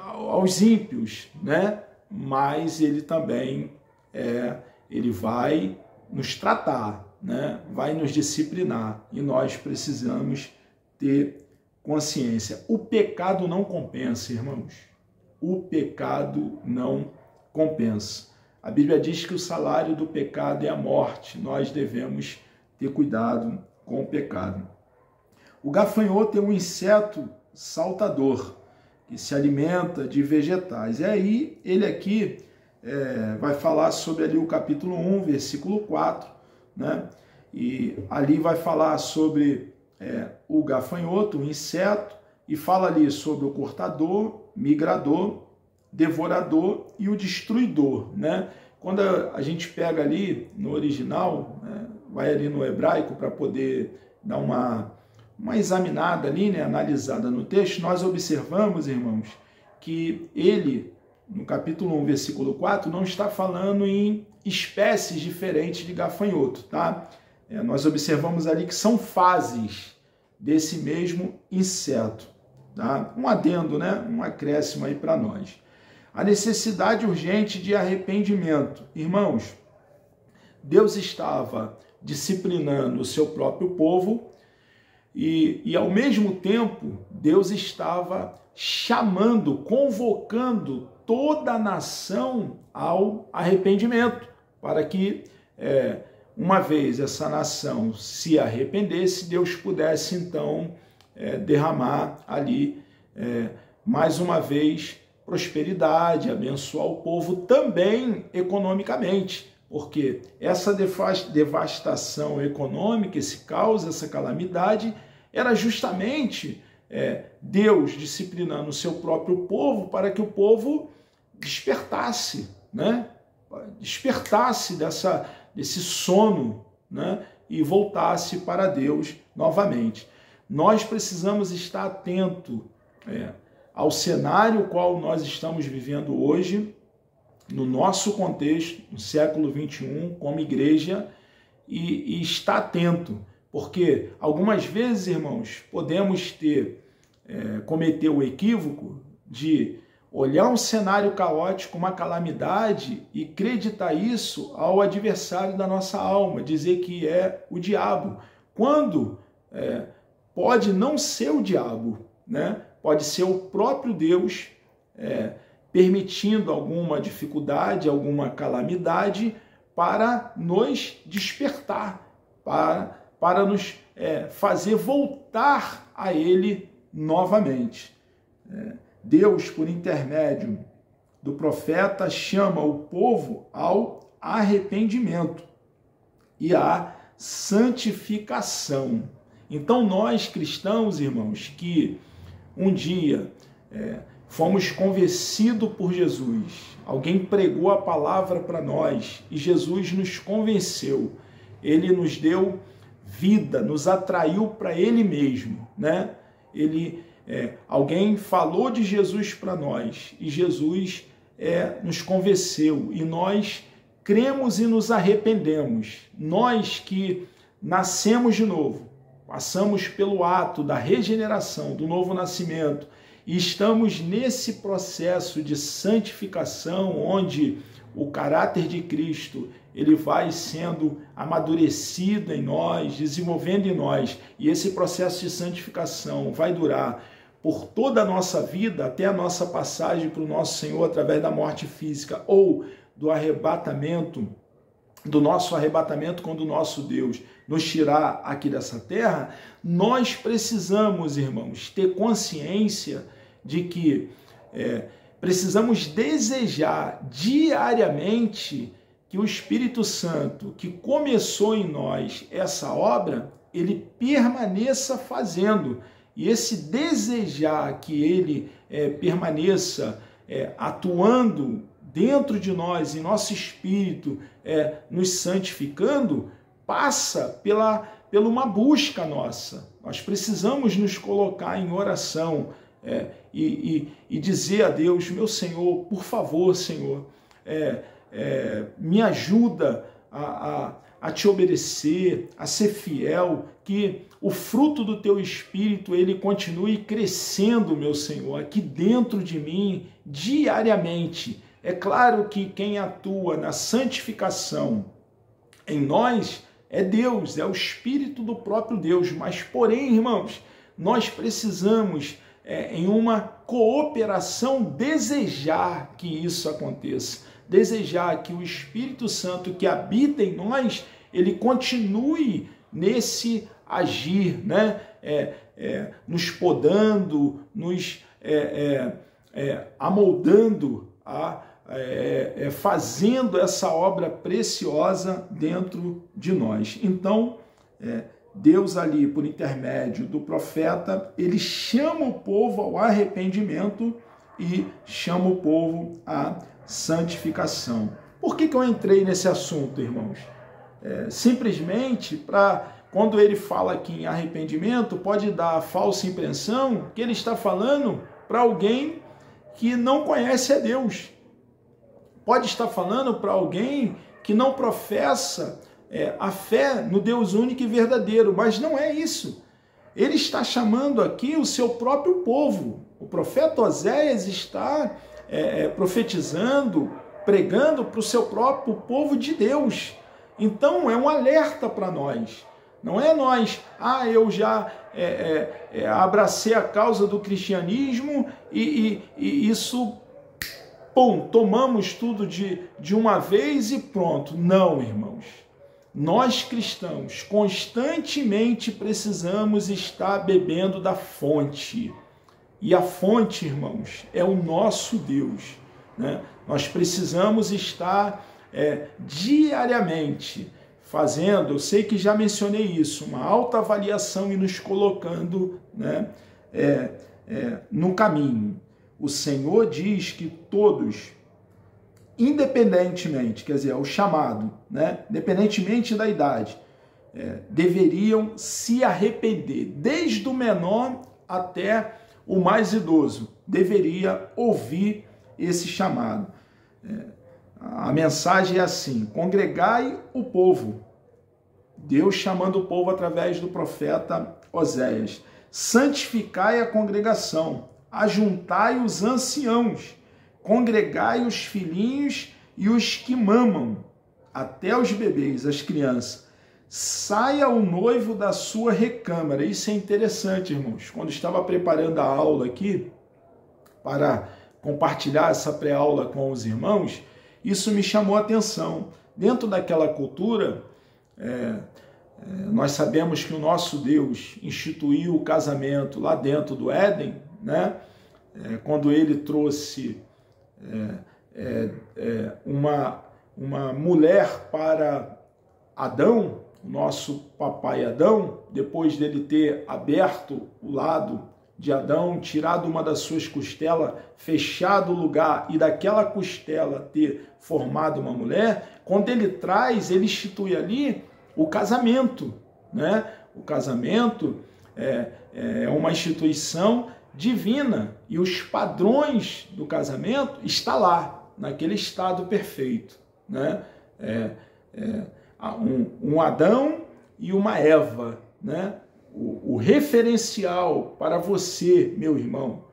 S1: aos ímpios, né? Mas ele também ele vai nos tratar, né? Vai nos disciplinar, e nós precisamos ter consciência. O pecado não compensa, irmãos. O pecado não compensa. A Bíblia diz que o salário do pecado é a morte. Nós devemos ter cuidado com o pecado. O gafanhoto é um inseto saltador que se alimenta de vegetais. E aí ele aqui vai falar sobre ali o capítulo 1, versículo 4, né? E ali vai falar sobre o gafanhoto, o inseto, e fala ali sobre o cortador, migrador, devorador e o destruidor, né? Quando a gente pega ali no original, né, vai ali no hebraico para poder dar uma examinada ali, né, analisada no texto, nós observamos, irmãos, que ele, no capítulo 1, versículo 4, não está falando em espécies diferentes de gafanhoto, tá? Nós observamos ali que são fases desse mesmo inseto. Tá? Um adendo, né? Um acréscimo aí para nós. A necessidade urgente de arrependimento. Irmãos, Deus estava disciplinando o seu próprio povo e ao mesmo tempo, Deus estava chamando, convocando toda a nação ao arrependimento, para que, uma vez essa nação se arrependesse, Deus pudesse, então, derramar ali, mais uma vez, prosperidade, abençoar o povo também economicamente, porque essa devastação econômica, esse caos, essa calamidade, era justamente Deus disciplinando o seu próprio povo para que o povo despertasse, né? Despertasse desse sono, né? E voltasse para Deus novamente. Nós precisamos estar atento ao cenário qual nós estamos vivendo hoje, no nosso contexto, no século XXI, como igreja, e estar atento, porque algumas vezes, irmãos, podemos cometer o equívoco de olhar um cenário caótico, uma calamidade, e acreditar isso ao adversário da nossa alma, dizer que é o diabo, quando pode não ser o diabo, né? Pode ser o próprio Deus permitindo alguma dificuldade, alguma calamidade para nos despertar, para nos fazer voltar a Ele novamente. Deus, por intermédio do profeta, chama o povo ao arrependimento e à santificação. Então nós cristãos, irmãos, que um dia fomos convencidos por Jesus, alguém pregou a palavra para nós e Jesus nos convenceu, Ele nos deu vida, nos atraiu para Ele mesmo, né? Alguém falou de Jesus para nós e Jesus nos convenceu e nós cremos e nos arrependemos. Nós que nascemos de novo, passamos pelo ato da regeneração, do novo nascimento, e estamos nesse processo de santificação, onde o caráter de Cristo ele vai sendo amadurecido em nós, desenvolvendo em nós, e esse processo de santificação vai durar por toda a nossa vida, até a nossa passagem para o nosso Senhor através da morte física ou do arrebatamento, do nosso arrebatamento quando o nosso Deus nos tirar aqui dessa terra. Nós precisamos, irmãos, ter consciência de que precisamos desejar diariamente que o Espírito Santo, que começou em nós essa obra, ele permaneça fazendo. E esse desejar que ele permaneça atuando dentro de nós, em nosso espírito, nos santificando, passa pela uma busca nossa. Nós precisamos nos colocar em oração e dizer a Deus: meu Senhor, por favor, Senhor, me ajuda a te obedecer, a ser fiel, que o fruto do teu Espírito ele continue crescendo, meu Senhor, aqui dentro de mim, diariamente. É claro que quem atua na santificação em nós é Deus, é o Espírito do próprio Deus, mas porém, irmãos, nós precisamos, em uma cooperação, desejar que isso aconteça, desejar que o Espírito Santo que habita em nós, ele continue nesse agir, né? Nos podando, nos amoldando, fazendo essa obra preciosa dentro de nós. Então, Deus ali, por intermédio do profeta, ele chama o povo ao arrependimento e chama o povo à santificação. Por que eu entrei nesse assunto, irmãos? Simplesmente para, quando ele fala aqui em arrependimento, pode dar a falsa impressão que ele está falando para alguém que não conhece a Deus. Pode estar falando para alguém que não professa a fé no Deus único e verdadeiro, mas não é isso. Ele está chamando aqui o seu próprio povo. O profeta Oséias está profetizando, pregando para o seu próprio povo de Deus. Então é um alerta para nós. Não é nós, eu já abracei a causa do cristianismo e isso, tomamos tudo de uma vez e pronto. Não, irmãos. Nós cristãos constantemente precisamos estar bebendo da fonte. E a fonte, irmãos, é o nosso Deus, né? Nós precisamos estar diariamente fazendo, eu sei que já mencionei isso, uma autoavaliação e nos colocando, né, no caminho. O Senhor diz que todos, independentemente, quer dizer, o chamado, né, independentemente da idade, deveriam se arrepender, desde o menor até o mais idoso, deveria ouvir esse chamado. A mensagem é assim: congregai o povo, Deus chamando o povo através do profeta Oséias, santificai a congregação, ajuntai os anciãos, congregai os filhinhos e os que mamam, até os bebês, as crianças. Saia o noivo da sua recâmara. Isso é interessante, irmãos. Quando estava preparando a aula aqui, para compartilhar essa pré-aula com os irmãos, isso me chamou a atenção. Dentro daquela cultura, nós sabemos que o nosso Deus instituiu o casamento lá dentro do Éden, né? Quando ele trouxe uma mulher para Adão, o nosso papai Adão, depois dele ter aberto o lado de Adão, tirado uma das suas costelas, fechado o lugar e daquela costela ter formado uma mulher, quando ele traz, ele institui ali o casamento, né? O casamento é uma instituição divina e os padrões do casamento estão lá, naquele estado perfeito, né? Um Adão e uma Eva, né? O referencial para você, meu irmão,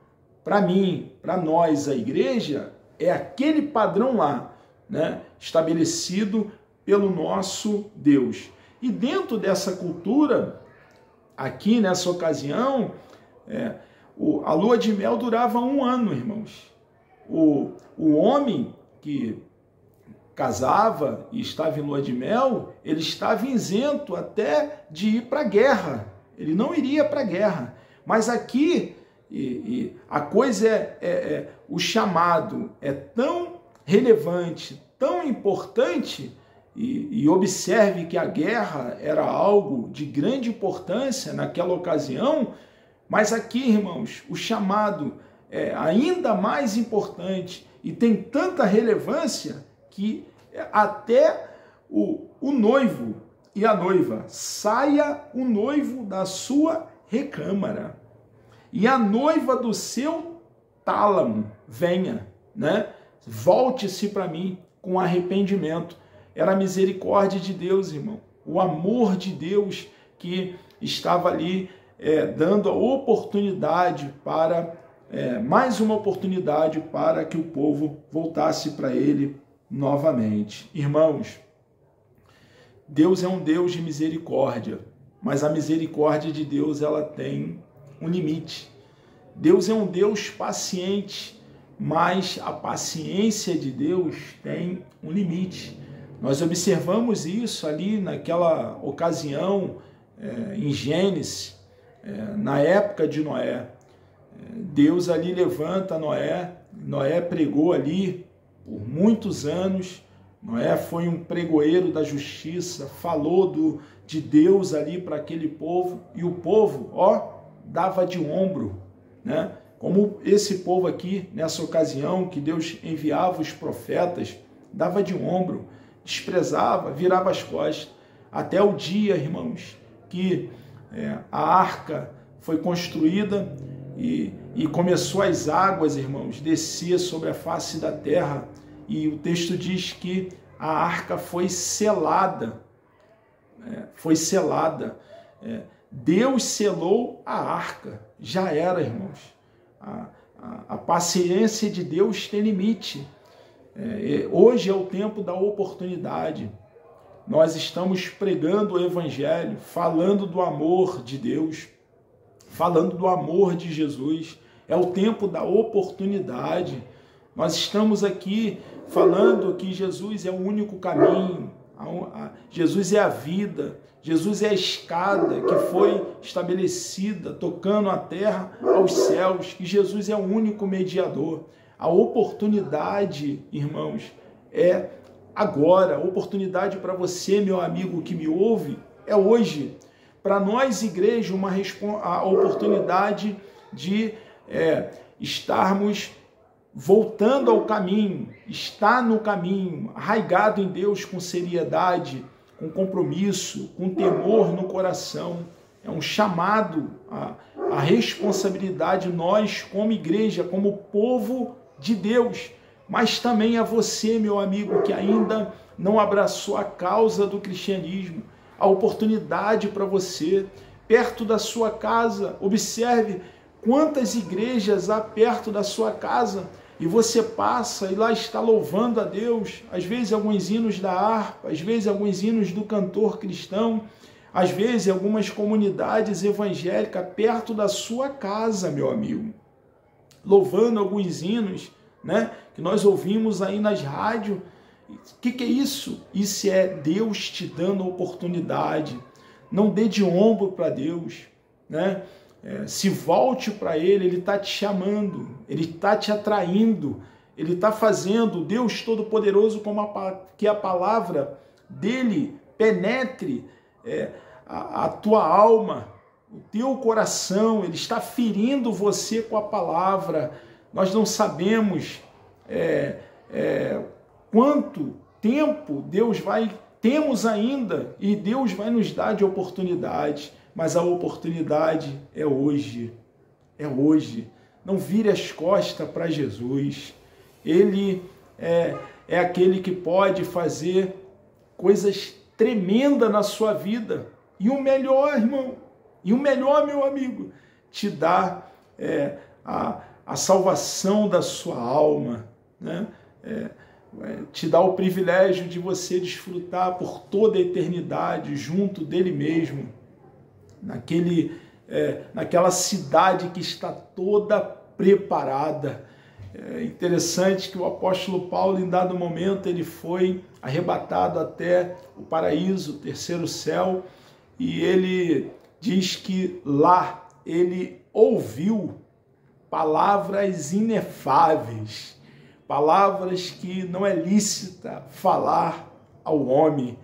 S1: para mim, para nós, a igreja, é aquele padrão lá, né? Estabelecido pelo nosso Deus. E dentro dessa cultura, aqui nessa ocasião, a lua de mel durava 1 ano, irmãos. O homem que casava e estava em lua de mel, ele estava isento até de ir para a guerra. Ele não iria para a guerra. Mas aqui, a coisa o chamado é tão relevante, tão importante, e observe que a guerra era algo de grande importância naquela ocasião, mas aqui, irmãos, o chamado é ainda mais importante e tem tanta relevância que até o noivo e a noiva, saia o noivo da sua recâmara e a noiva do seu tálamo venha, né? Volte-se para mim com arrependimento. Era a misericórdia de Deus, irmão, o amor de Deus que estava ali dando a oportunidade para, mais uma oportunidade para que o povo voltasse para ele novamente. Irmãos, Deus é um Deus de misericórdia, mas a misericórdia de Deus ela tem um limite. Deus é um Deus paciente, mas a paciência de Deus tem um limite. Nós observamos isso ali naquela ocasião em Gênesis, na época de Noé. Deus ali levanta Noé, Noé pregou ali por muitos anos. Noé foi um pregoeiro da justiça, falou de Deus ali para aquele povo, e o povo, dava de ombro, né? Como esse povo aqui, nessa ocasião, que Deus enviava os profetas, dava de ombro, desprezava, virava as costas, até o dia, irmãos, que a arca foi construída e começou as águas, irmãos, descer sobre a face da terra, e o texto diz que a arca foi selada. Deus selou a arca. Já era, irmãos. A paciência de Deus tem limite. Hoje é o tempo da oportunidade. Nós estamos pregando o Evangelho, falando do amor de Deus, falando do amor de Jesus. É o tempo da oportunidade. Nós estamos aqui falando que Jesus é o único caminho, Jesus é a vida, Jesus é a escada que foi estabelecida, tocando a terra aos céus, que Jesus é o único mediador. A oportunidade, irmãos, é agora. A oportunidade para você, meu amigo que me ouve, é hoje. Para nós, igreja, a oportunidade de estarmos voltando ao caminho, estar no caminho, arraigado em Deus com seriedade, com compromisso, com temor no coração. É um chamado à responsabilidade, nós como igreja, como povo de Deus, mas também a você, meu amigo, que ainda não abraçou a causa do cristianismo. A oportunidade para você, perto da sua casa. Observe quantas igrejas há perto da sua casa e você passa e lá está louvando a Deus, às vezes alguns hinos da harpa, às vezes alguns hinos do cantor cristão, às vezes algumas comunidades evangélicas perto da sua casa, meu amigo, louvando alguns hinos, né, que nós ouvimos aí nas rádios. O que é isso? Isso é Deus te dando a oportunidade. Não dê de ombro para Deus, né? Se volte para Ele, Ele está te chamando, Ele está te atraindo, Ele está fazendo, Deus Todo-Poderoso, que a palavra dEle penetre a tua alma, o teu coração. Ele está ferindo você com a palavra. Nós não sabemos quanto tempo temos ainda, e Deus vai nos dar de oportunidade, mas a oportunidade é hoje. É hoje. Não vire as costas para Jesus. Ele é aquele que pode fazer coisas tremendas na sua vida. E o melhor, irmão, e o melhor, meu amigo, te dá a salvação da sua alma, né? Te dá o privilégio de você desfrutar por toda a eternidade junto dele mesmo, naquela cidade que está toda preparada. É interessante que o apóstolo Paulo, em dado momento, ele foi arrebatado até o paraíso, o terceiro céu, e ele diz que lá ele ouviu palavras inefáveis, palavras que não é lícita falar ao homem.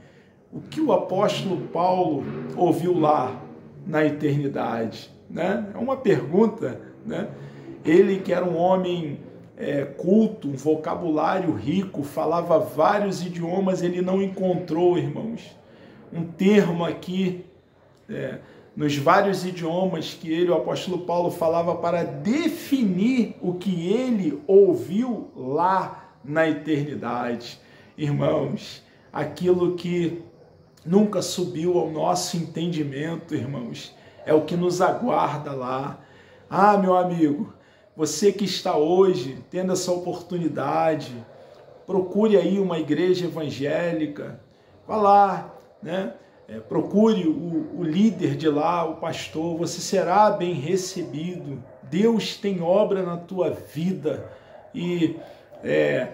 S1: O que o apóstolo Paulo ouviu lá na eternidade, né? É uma pergunta, né? Ele que era um homem culto, um vocabulário rico, falava vários idiomas, ele não encontrou, irmãos, um termo aqui nos vários idiomas que ele, o apóstolo Paulo, falava para definir o que ele ouviu lá na eternidade. Irmãos, aquilo que nunca subiu ao nosso entendimento, irmãos, é o que nos aguarda lá. Ah, meu amigo, você que está hoje tendo essa oportunidade, procure aí uma igreja evangélica, vá lá, né? Procure o líder de lá, o pastor, você será bem recebido. Deus tem obra na tua vida e é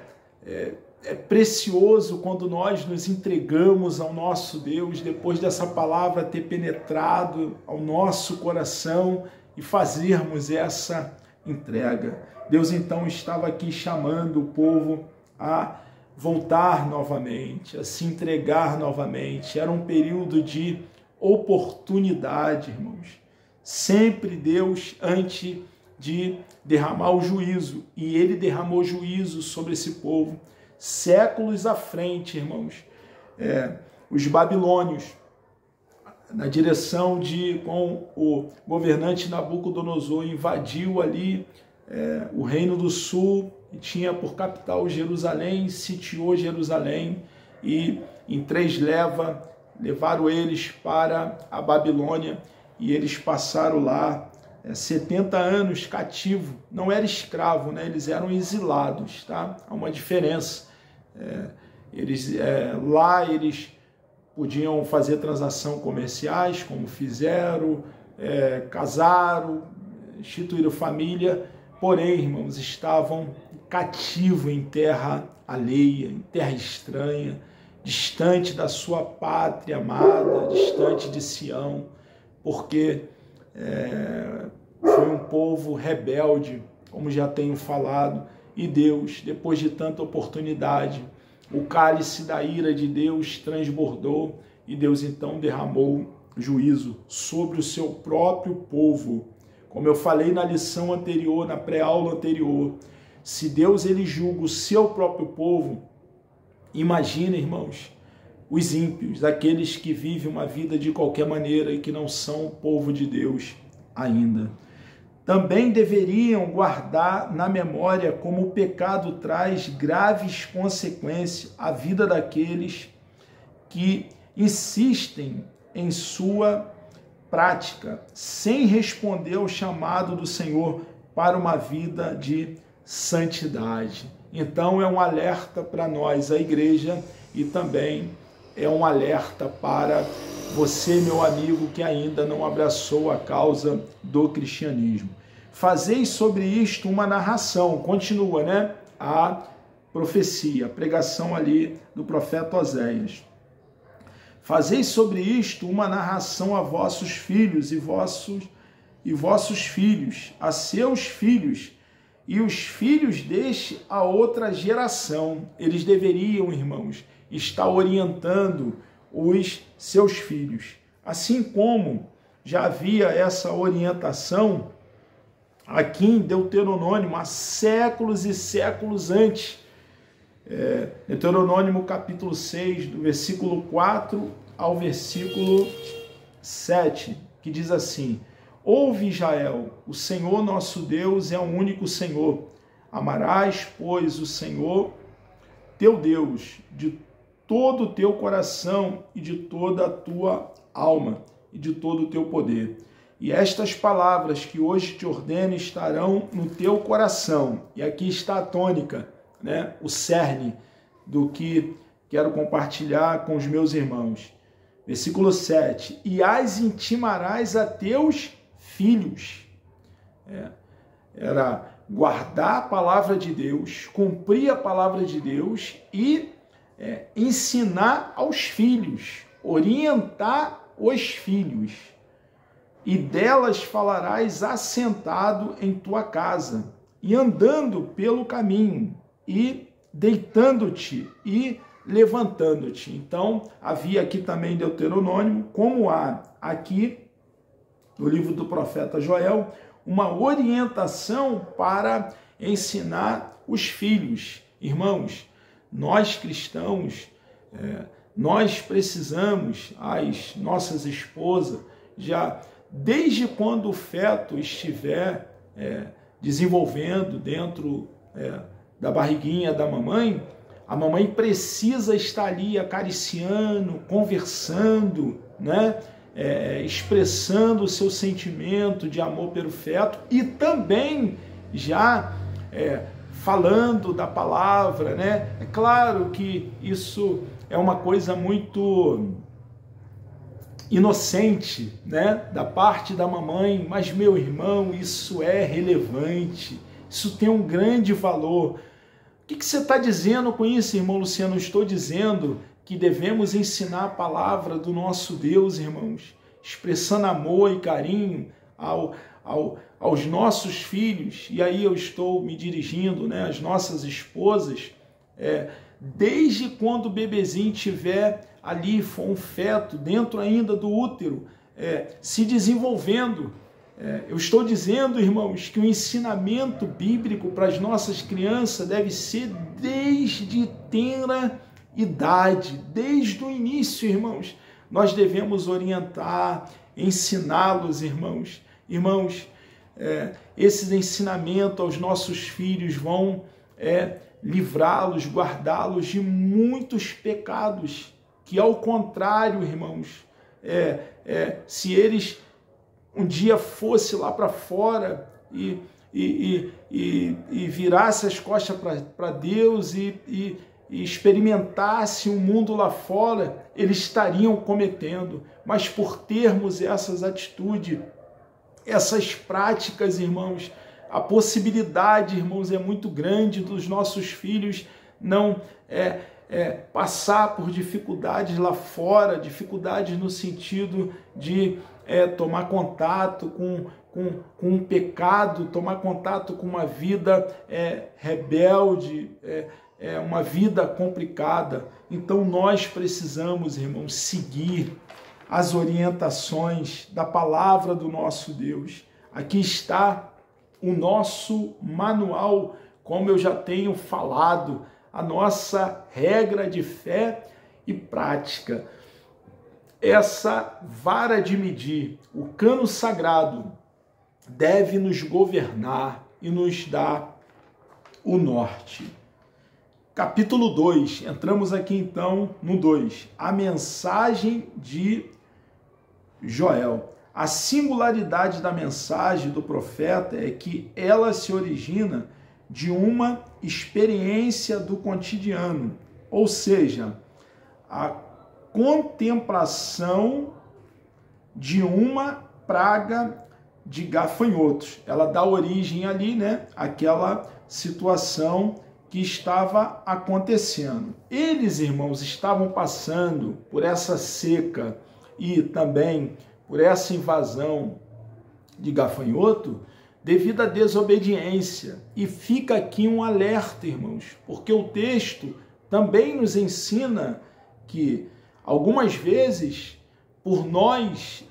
S1: precioso quando nós nos entregamos ao nosso Deus, depois dessa palavra ter penetrado ao nosso coração e fazermos essa entrega. Deus então estava aqui chamando o povo a voltar novamente, a se entregar novamente. Era um período de oportunidade, irmãos. Sempre Deus, antes de derramar o juízo, e Ele derramou juízo sobre esse povo, séculos à frente, irmãos. Os babilônios, na direção com o governante Nabucodonosor, invadiu ali o Reino do Sul, e tinha por capital Jerusalém, sitiou Jerusalém, e em 3 levas levaram eles para a Babilônia, e eles passaram lá 70 anos cativo. Não era escravo, né? Eles eram exilados, tá? Há uma diferença. Lá eles podiam fazer transações comerciais, como fizeram, casaram, instituíram família, porém, irmãos, estavam cativos em terra alheia, em terra estranha, distante da sua pátria amada, distante de Sião, porque foi um povo rebelde, como já tenho falado, e Deus, depois de tanta oportunidade, o cálice da ira de Deus transbordou e Deus então derramou juízo sobre o seu próprio povo. Como eu falei na lição anterior, na pré-aula anterior, se Deus ele julga o seu próprio povo, imagina, irmãos, os ímpios, aqueles que vivem uma vida de qualquer maneira e que não são o povo de Deus ainda. Também deveriam guardar na memória como o pecado traz graves consequências à vida daqueles que insistem em sua prática, sem responder ao chamado do Senhor para uma vida de santidade. Então é um alerta para nós, a igreja, e também é um alerta para você, meu amigo, que ainda não abraçou a causa do cristianismo. Fazei sobre isto uma narração, continua, né? A profecia, a pregação ali do profeta Oséias. Fazei sobre isto uma narração a vossos filhos e vossos filhos, a seus filhos, e os filhos deste a outra geração. Eles deveriam, irmãos, estar orientando os seus filhos. Assim como já havia essa orientação aqui em Deuteronômio, há séculos e séculos antes. Deuteronômio capítulo 6, do versículo 4 ao versículo 7, que diz assim: Ouve, Israel, o Senhor nosso Deus é o único Senhor. Amarás, pois, o Senhor teu Deus de todo o teu coração e de toda a tua alma e de todo o teu poder. E estas palavras que hoje te ordeno estarão no teu coração. E aqui está a tônica, né? O cerne do que quero compartilhar com os meus irmãos. Versículo 7. E as intimarás a teus filhos. Era guardar a palavra de Deus, cumprir a palavra de Deus e ensinar aos filhos, orientar os filhos. E delas falarás assentado em tua casa, e andando pelo caminho, e deitando-te e levantando-te. Então, havia aqui também em Deuteronômio, como há aqui no livro do profeta Joel, uma orientação para ensinar os filhos. Irmãos, nós cristãos, nós precisamos, as nossas esposas, já desde quando o feto estiver desenvolvendo dentro da barriguinha da mamãe, a mamãe precisa estar ali acariciando, conversando, né? Expressando o seu sentimento de amor pelo feto e também já falando da palavra, né? É claro que isso é uma coisa muito inocente, né, da parte da mamãe, mas, meu irmão, isso é relevante, isso tem um grande valor. O que você está dizendo com isso, irmão Luciano? Eu estou dizendo que devemos ensinar a palavra do nosso Deus, irmãos, expressando amor e carinho aos nossos filhos, e aí eu estou me dirigindo, né, às nossas esposas, desde quando o bebezinho tiver ali, for um feto, dentro ainda do útero, se desenvolvendo. Eu estou dizendo, irmãos, que o ensinamento bíblico para as nossas crianças deve ser desde tenra idade, desde o início, irmãos. Nós devemos orientar, ensiná-los, irmãos. Irmãos, esses ensinamentos aos nossos filhos vão livrá-los, guardá-los de muitos pecados, que ao contrário, irmãos, se eles um dia fossem lá para fora e virassem as costas para Deus e experimentassem o mundo lá fora, eles estariam cometendo. Mas por termos essas atitudes, essas práticas, irmãos, a possibilidade, irmãos, é muito grande dos nossos filhos não passar por dificuldades lá fora, dificuldades no sentido de tomar contato com um pecado, tomar contato com uma vida rebelde, uma vida complicada. Então nós precisamos, irmãos, seguir as orientações da palavra do nosso Deus. Aqui está o nosso manual, como eu já tenho falado, a nossa regra de fé e prática. Essa vara de medir, o cano sagrado, deve nos governar e nos dar o norte. Capítulo 2, entramos aqui então no 2, a mensagem de Joel. A singularidade da mensagem do profeta é que ela se origina de uma experiência do cotidiano, ou seja, a contemplação de uma praga de gafanhotos. Ela dá origem ali, né, àquela situação que estava acontecendo. Eles, irmãos, estavam passando por essa seca e também por essa invasão de gafanhoto devido à desobediência. E fica aqui um alerta, irmãos, porque o texto também nos ensina que algumas vezes, por nós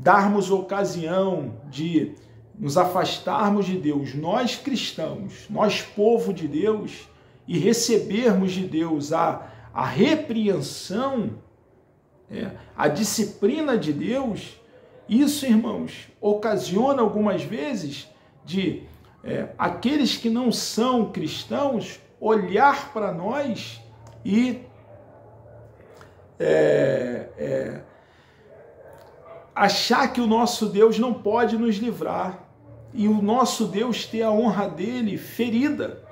S1: darmos ocasião de nos afastarmos de Deus, nós cristãos, nós povo de Deus, e recebermos de Deus a repreensão, a disciplina de Deus, isso, irmãos, ocasiona algumas vezes de aqueles que não são cristãos olhar para nós e achar que o nosso Deus não pode nos livrar e o nosso Deus ter a honra dele ferida,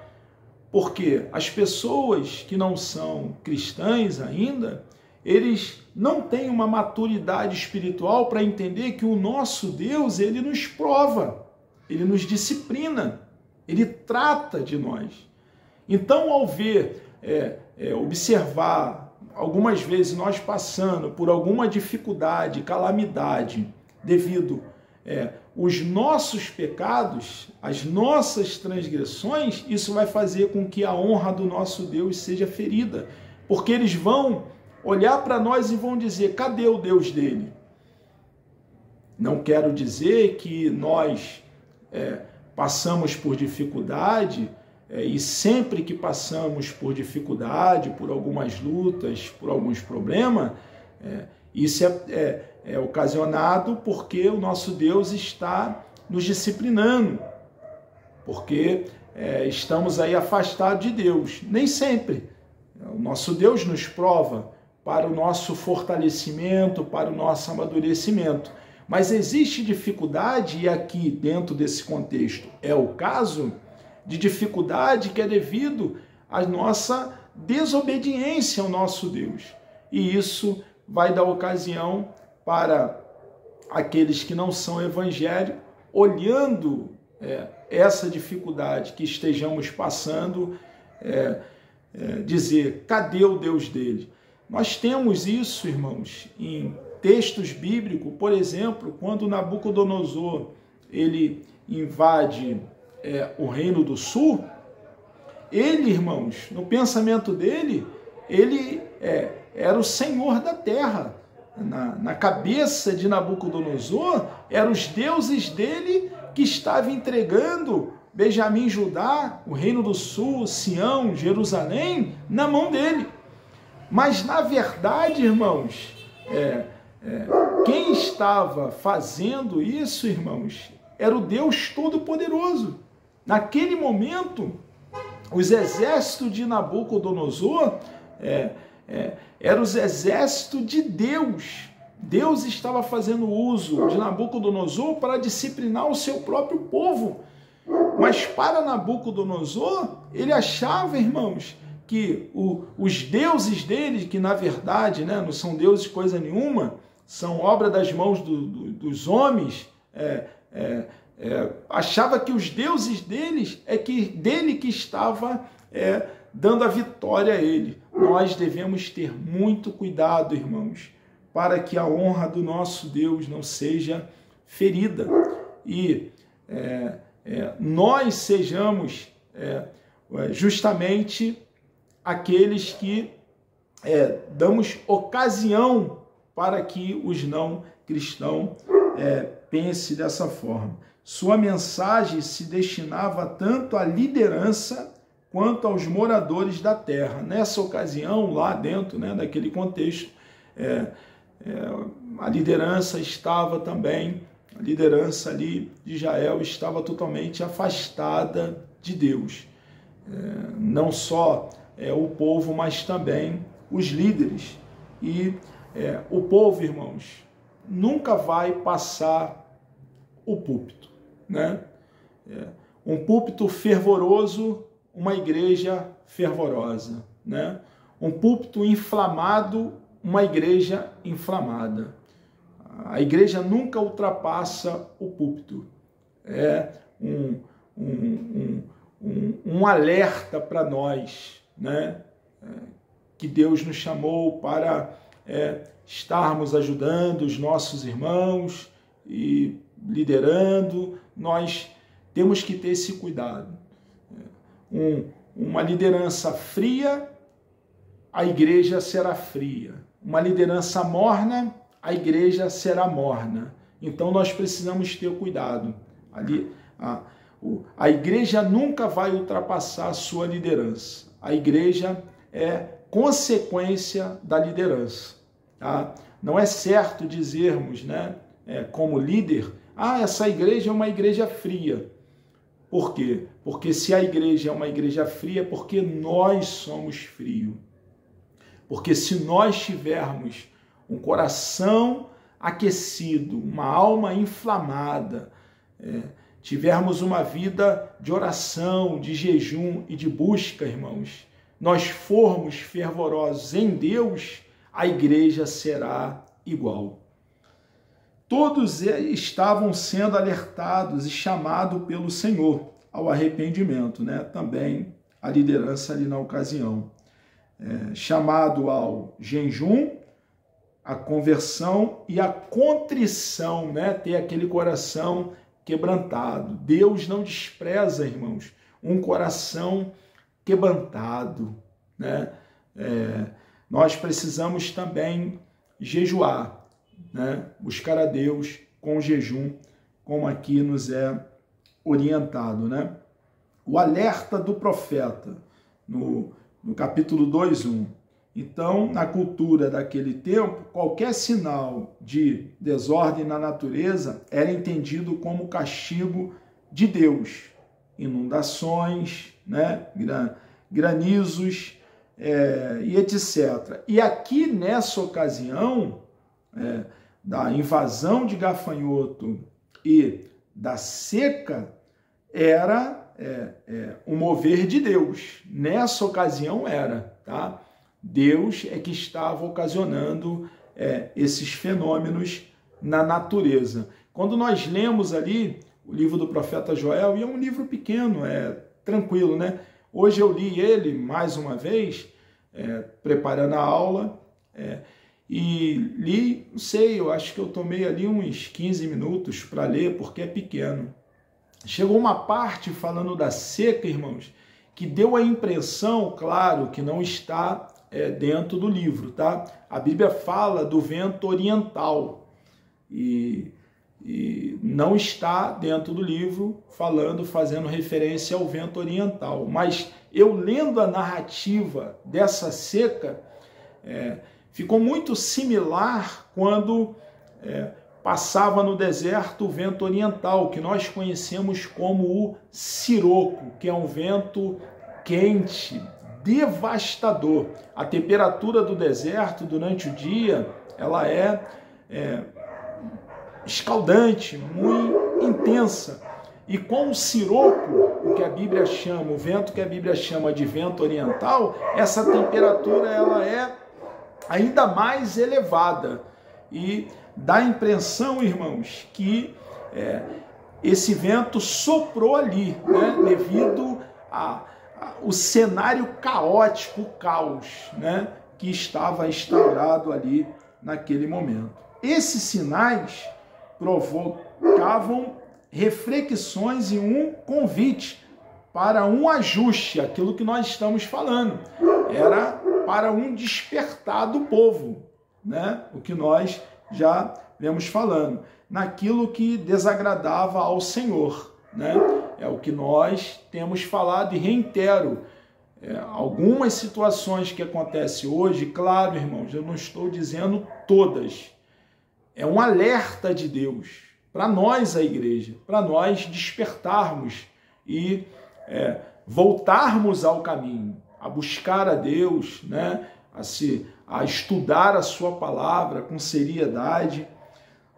S1: porque as pessoas que não são cristãs ainda, eles não têm uma maturidade espiritual para entender que o nosso Deus, ele nos prova, ele nos disciplina, ele trata de nós. Então, ao ver, observar, algumas vezes nós passando por alguma dificuldade, calamidade, devido os nossos pecados, as nossas transgressões, isso vai fazer com que a honra do nosso Deus seja ferida, porque eles vão olhar para nós e vão dizer, cadê o Deus dele? Não quero dizer que nós passamos por dificuldade, e sempre que passamos por dificuldade, por algumas lutas, por alguns problemas, isso é ocasionado porque o nosso Deus está nos disciplinando, porque estamos aí afastados de Deus. Nem sempre. O nosso Deus nos prova para o nosso fortalecimento, para o nosso amadurecimento. Mas existe dificuldade, e aqui dentro desse contexto é o caso de dificuldade que é devido à nossa desobediência ao nosso Deus. E isso vai dar ocasião para aqueles que não são evangélicos, olhando essa dificuldade que estejamos passando, dizer, cadê o Deus dele? Nós temos isso, irmãos, em textos bíblicos, por exemplo, quando Nabucodonosor ele invade o Reino do Sul, ele, irmãos, no pensamento dele, ele era o senhor da terra. Na cabeça de Nabucodonosor, eram os deuses dele que estavam entregando Benjamim, Judá, o Reino do Sul, Sião, Jerusalém, na mão dele. Mas, na verdade, irmãos, quem estava fazendo isso, irmãos, era o Deus Todo-Poderoso. Naquele momento, os exércitos de Nabucodonosor eram os exércitos de Deus. Deus estava fazendo uso de Nabucodonosor para disciplinar o seu próprio povo. Mas para Nabucodonosor, ele achava, irmãos, que os deuses dele, que na verdade não são deuses coisa nenhuma, são obra das mãos dos homens, achava que os deuses deles dele que estava dando a vitória a ele. Nós devemos ter muito cuidado, irmãos, para que a honra do nosso Deus não seja ferida e nós sejamos justamente aqueles que damos ocasião para que os não cristãos pensem dessa forma. Sua mensagem se destinava tanto à liderança quanto aos moradores da terra. Nessa ocasião, lá dentro, daquele contexto, a liderança estava também, a liderança ali de Israel estava totalmente afastada de Deus. Não só o povo, mas também os líderes. E o povo, irmãos, nunca vai passar o púlpito, um púlpito fervoroso, uma igreja fervorosa, um púlpito inflamado, uma igreja inflamada. A igreja nunca ultrapassa o púlpito. É um alerta para nós, que Deus nos chamou para estarmos ajudando os nossos irmãos e liderando. Nós temos que ter esse cuidado. Uma liderança fria, a igreja será fria. Uma liderança morna, a igreja será morna. Então nós precisamos ter cuidado. A igreja nunca vai ultrapassar a sua liderança. A igreja é consequência da liderança. Tá? Não é certo dizermos, como líder, essa igreja é uma igreja fria. Por quê? Porque se a igreja é uma igreja fria, é porque nós somos frios. Porque se nós tivermos um coração aquecido, uma alma inflamada, tivermos uma vida de oração, de jejum e de busca, irmãos, nós formos fervorosos em Deus, a igreja será igual. Todos estavam sendo alertados e chamados pelo Senhor ao arrependimento, Também a liderança ali na ocasião. Chamado ao jejum, a conversão e a contrição, ter aquele coração quebrantado. Deus não despreza, irmãos, um coração quebrantado, Nós precisamos também jejuar, buscar a Deus com jejum, como aqui nos é orientado, O alerta do profeta, no capítulo 2:1. Então, na cultura daquele tempo, qualquer sinal de desordem na natureza era entendido como castigo de Deus. Inundações, granizos e etc. E aqui, nessa ocasião, da invasão de gafanhoto e da seca, era o mover de Deus. Nessa ocasião era, tá? Deus é que estava ocasionando esses fenômenos na natureza. Quando nós lemos ali o livro do profeta Joel, e é um livro pequeno, tranquilo, Hoje eu li ele mais uma vez, preparando a aula, e li, não sei, eu acho que eu tomei ali uns 15 minutos para ler, porque é pequeno. Chegou uma parte falando da seca, irmãos, que deu a impressão, claro, que não está dentro do livro, tá? A Bíblia fala do vento oriental e não está dentro do livro fazendo referência ao vento oriental. Mas eu lendo a narrativa dessa seca, ficou muito similar quando passava no deserto o vento oriental, que nós conhecemos como o siroco, que é um vento quente, devastador. A temperatura do deserto durante o dia, ela é escaldante, muito intensa. E com o siroco, o que a Bíblia chama, o vento que a Bíblia chama de vento oriental, essa temperatura ela é ainda mais elevada. E dá a impressão, irmãos, que esse vento soprou ali, devido ao cenário caótico, o caos, que estava instaurado ali naquele momento. Esses sinais provocavam reflexões e um convite para um ajuste, aquilo que nós estamos falando, era para um despertar do povo, né? O que nós já vemos falando, naquilo que desagradava ao Senhor, né? É o que nós temos falado e reitero. Algumas situações que acontecem hoje, claro, irmãos, eu não estou dizendo todas, é um alerta de Deus para nós, a igreja, para nós despertarmos e voltarmos ao caminho, a buscar a Deus, né? a estudar a sua palavra com seriedade.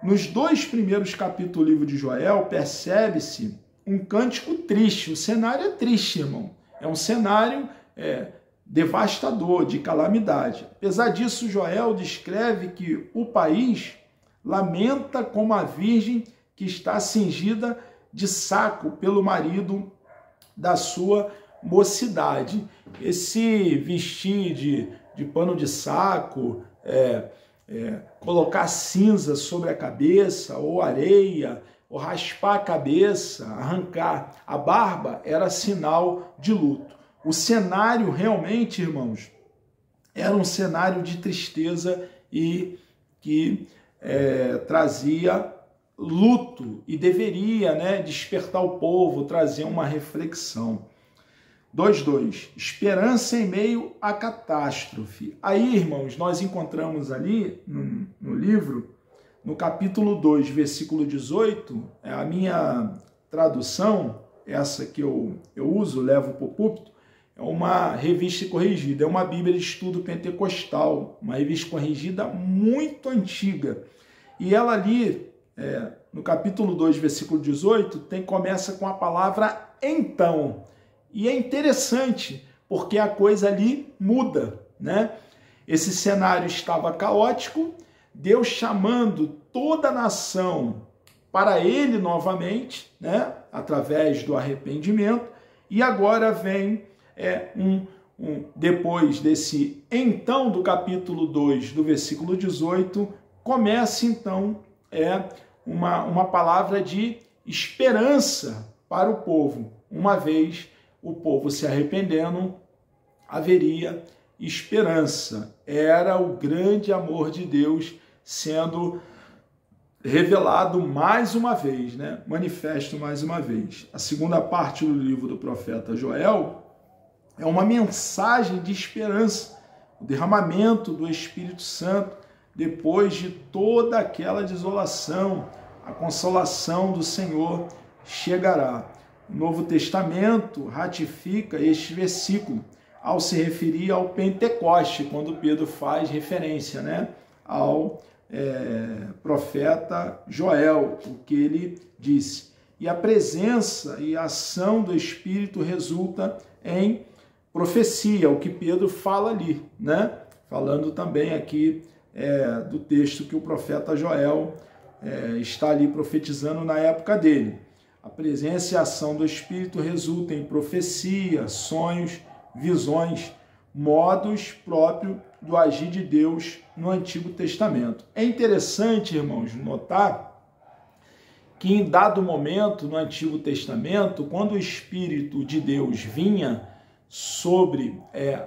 S1: Nos 2 primeiros capítulos do livro de Joel, percebe-se um cântico triste. O cenário é triste, irmão. É um cenário devastador, de calamidade. Apesar disso, Joel descreve que o país lamenta como a virgem que está cingida de saco pelo marido da sua mocidade. Esse vestir de pano de saco, colocar cinza sobre a cabeça, ou areia, ou raspar a cabeça, arrancar a barba, era sinal de luto. O cenário realmente, irmãos, era um cenário de tristeza e que trazia luto e deveria, né, despertar o povo, trazer uma reflexão. 2:2, esperança em meio à catástrofe. Aí, irmãos, nós encontramos ali no livro, no capítulo 2, versículo 18, a minha tradução, essa que eu uso, levo para o púlpito, é uma revista corrigida, é uma Bíblia de Estudo Pentecostal, uma revista corrigida muito antiga. E ela ali, no capítulo 2, versículo 18, começa com a palavra então. E é interessante, porque a coisa ali muda, né? Esse cenário estava caótico, Deus chamando toda a nação para ele novamente, né? Através do arrependimento, e agora vem depois desse então do capítulo 2, do versículo 18, começa então uma palavra de esperança para o povo. Uma vez o povo se arrependendo, haveria esperança. Era o grande amor de Deus sendo revelado mais uma vez, né? Manifesto mais uma vez. A segunda parte do livro do profeta Joel é uma mensagem de esperança, o derramamento do Espírito Santo depois de toda aquela desolação. A consolação do Senhor chegará. O Novo Testamento ratifica este versículo ao se referir ao Pentecoste, quando Pedro faz referência, né, ao profeta Joel, o que ele disse. E a presença e a ação do Espírito resulta em profecia, o que Pedro fala ali, né? Falando também aqui do texto que o profeta Joel está ali profetizando na época dele. A presença e a ação do Espírito resulta em profecia, sonhos, visões, modos próprios do agir de Deus no Antigo Testamento. É interessante, irmãos, notar que em dado momento no Antigo Testamento, quando o Espírito de Deus vinha sobre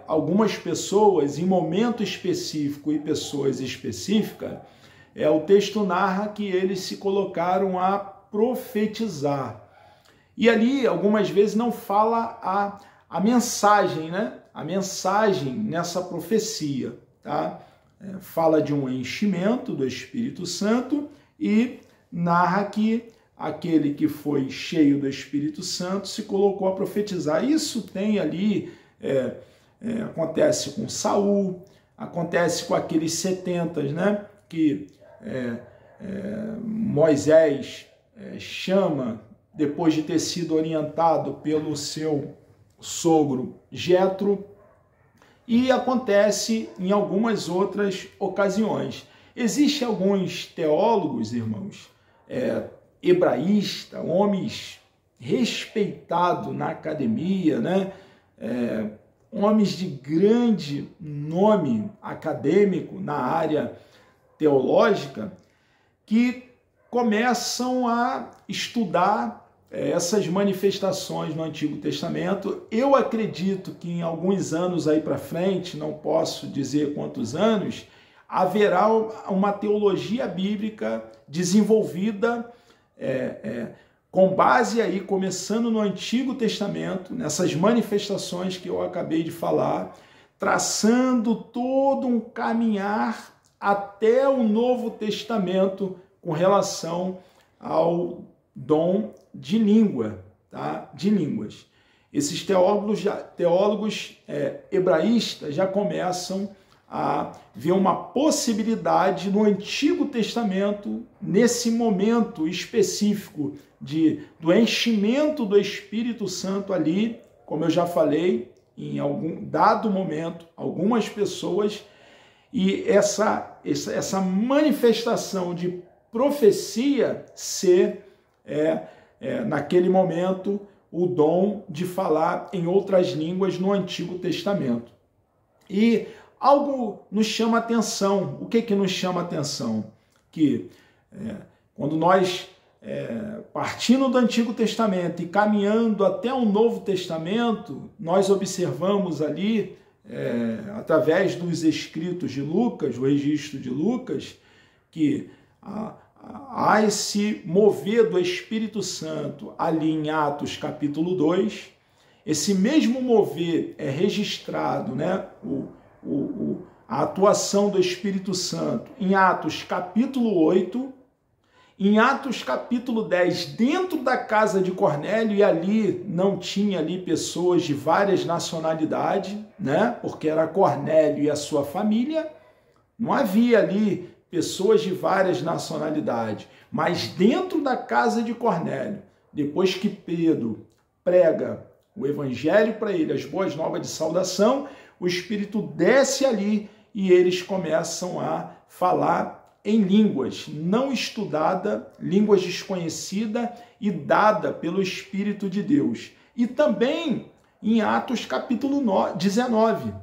S1: algumas pessoas, em momento específico e pessoas específicas, o texto narra que eles se colocaram a profetizar. E ali, algumas vezes, não fala a mensagem, né? A mensagem nessa profecia, tá? Fala de um enchimento do Espírito Santo e narra que aquele que foi cheio do Espírito Santo se colocou a profetizar. Isso tem ali, acontece com Saul, acontece com aqueles 70, né? Que Moisés chama, depois de ter sido orientado pelo seu sogro Jetro, e acontece em algumas outras ocasiões. Existem alguns teólogos, irmãos, hebraístas, homens respeitados na academia, né? Homens de grande nome acadêmico na área teológica, que começam a estudar essas manifestações no Antigo Testamento, eu acredito que em alguns anos aí para frente, não posso dizer quantos anos, haverá uma teologia bíblica desenvolvida com base aí, começando no Antigo Testamento, nessas manifestações que eu acabei de falar, traçando todo um caminhar até o Novo Testamento com relação ao dom de língua, tá? De línguas. Esses teólogos hebraístas já começam a ver uma possibilidade no Antigo Testamento, nesse momento específico do enchimento do Espírito Santo ali, como eu já falei, em algum dado momento, algumas pessoas, e essa manifestação de profecia ser, naquele momento, o dom de falar em outras línguas no Antigo Testamento. E algo nos chama atenção. O que nos chama atenção? Que quando nós, partindo do Antigo Testamento e caminhando até o Novo Testamento, nós observamos ali, através dos escritos de Lucas, o registro de Lucas, que há esse mover do Espírito Santo ali em Atos capítulo 2. Esse mesmo mover é registrado, né, a atuação do Espírito Santo em Atos capítulo 8, em Atos capítulo 10, dentro da casa de Cornélio, e ali não tinha ali pessoas de várias nacionalidades, né, porque era Cornélio e a sua família, não havia ali pessoas de várias nacionalidades, mas dentro da casa de Cornélio, depois que Pedro prega o evangelho para ele, as boas novas de saudação, o Espírito desce ali e eles começam a falar em línguas não estudada, línguas desconhecida e dada pelo Espírito de Deus. E também em Atos capítulo 19.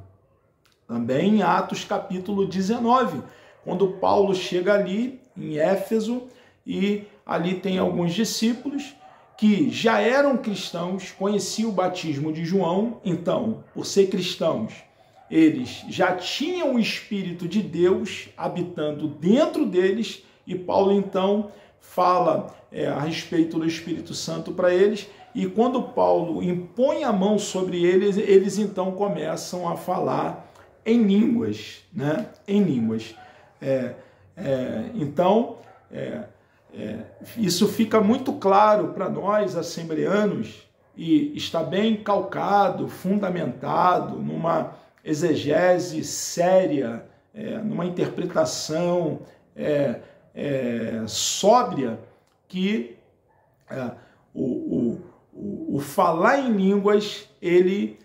S1: Também em Atos capítulo 19, quando Paulo chega ali em Éfeso e ali tem alguns discípulos que já eram cristãos, conheciam o batismo de João, então, por ser cristãos, eles já tinham o Espírito de Deus habitando dentro deles, e Paulo então fala a respeito do Espírito Santo para eles, e quando Paulo impõe a mão sobre eles, eles então começam a falar em línguas, né? Em línguas. Então, isso fica muito claro para nós, assembleanos, e está bem calcado, fundamentado numa exegese séria, numa interpretação sóbria, que o falar em línguas, ele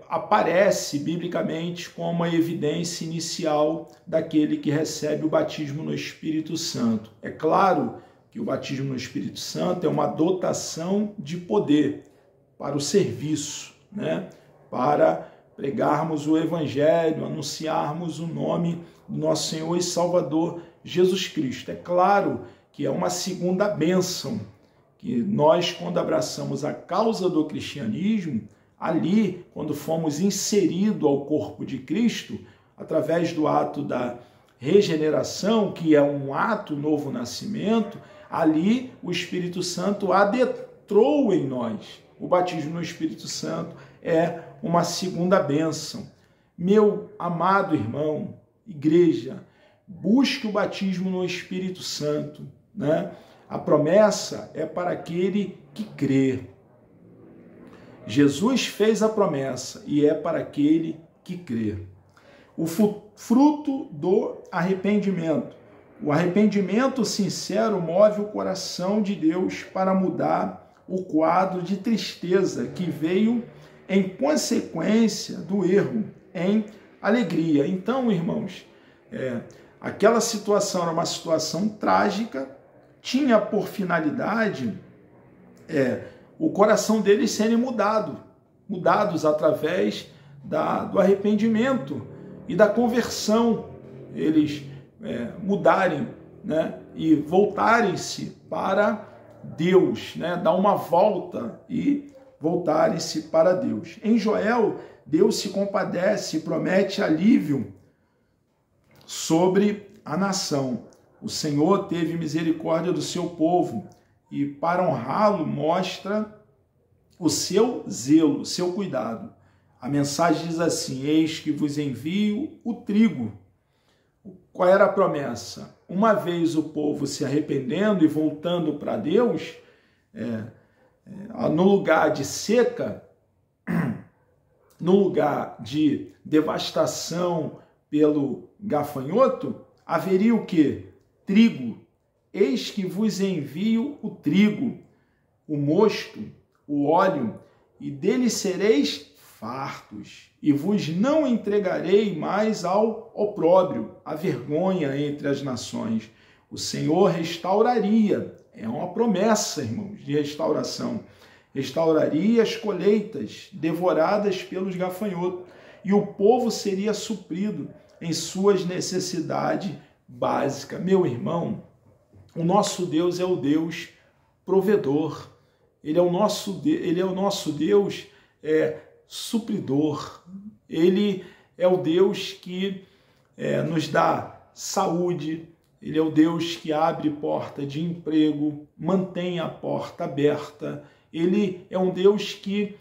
S1: aparece biblicamente como uma evidência inicial daquele que recebe o batismo no Espírito Santo. É claro que o batismo no Espírito Santo é uma dotação de poder para o serviço, né? Para pregarmos o Evangelho, anunciarmos o nome do nosso Senhor e Salvador Jesus Cristo. É claro que é uma segunda bênção, que nós, quando abraçamos a causa do cristianismo, ali, quando fomos inseridos ao corpo de Cristo, através do ato da regeneração, que é um ato novo nascimento, ali o Espírito Santo adentrou em nós. O batismo no Espírito Santo é uma segunda bênção. Meu amado irmão, igreja, busque o batismo no Espírito Santo, né? A promessa é para aquele que crê. Jesus fez a promessa e é para aquele que crê. O fruto do arrependimento. O arrependimento sincero move o coração de Deus para mudar o quadro de tristeza que veio em consequência do erro em alegria. Então, irmãos, aquela situação era uma situação trágica, tinha por finalidade o coração deles serem mudados através do arrependimento e da conversão, eles mudarem, né, e voltarem-se para Deus, né? Dar uma volta e voltarem-se para Deus. Em Joel, Deus se compadece e promete alívio sobre a nação. O Senhor teve misericórdia do seu povo e, para honrá-lo, mostra o seu zelo, o seu cuidado. A mensagem diz assim: eis que vos envio o trigo. Qual era a promessa? Uma vez o povo se arrependendo e voltando para Deus, no lugar de seca, no lugar de devastação pelo gafanhoto, haveria o quê? Trigo. Eis que vos envio o trigo, o mosto, o óleo, e dele sereis fartos, e vos não entregarei mais ao opróbrio, à vergonha entre as nações. O Senhor restauraria, é uma promessa, irmãos, de restauração. Restauraria as colheitas devoradas pelos gafanhotos, e o povo seria suprido em suas necessidades básicas. Meu irmão, o nosso Deus é o Deus provedor. Ele é o nosso Deus supridor. Ele é o Deus que nos dá saúde. Ele é o Deus que abre porta de emprego, mantém a porta aberta. Ele é um Deus que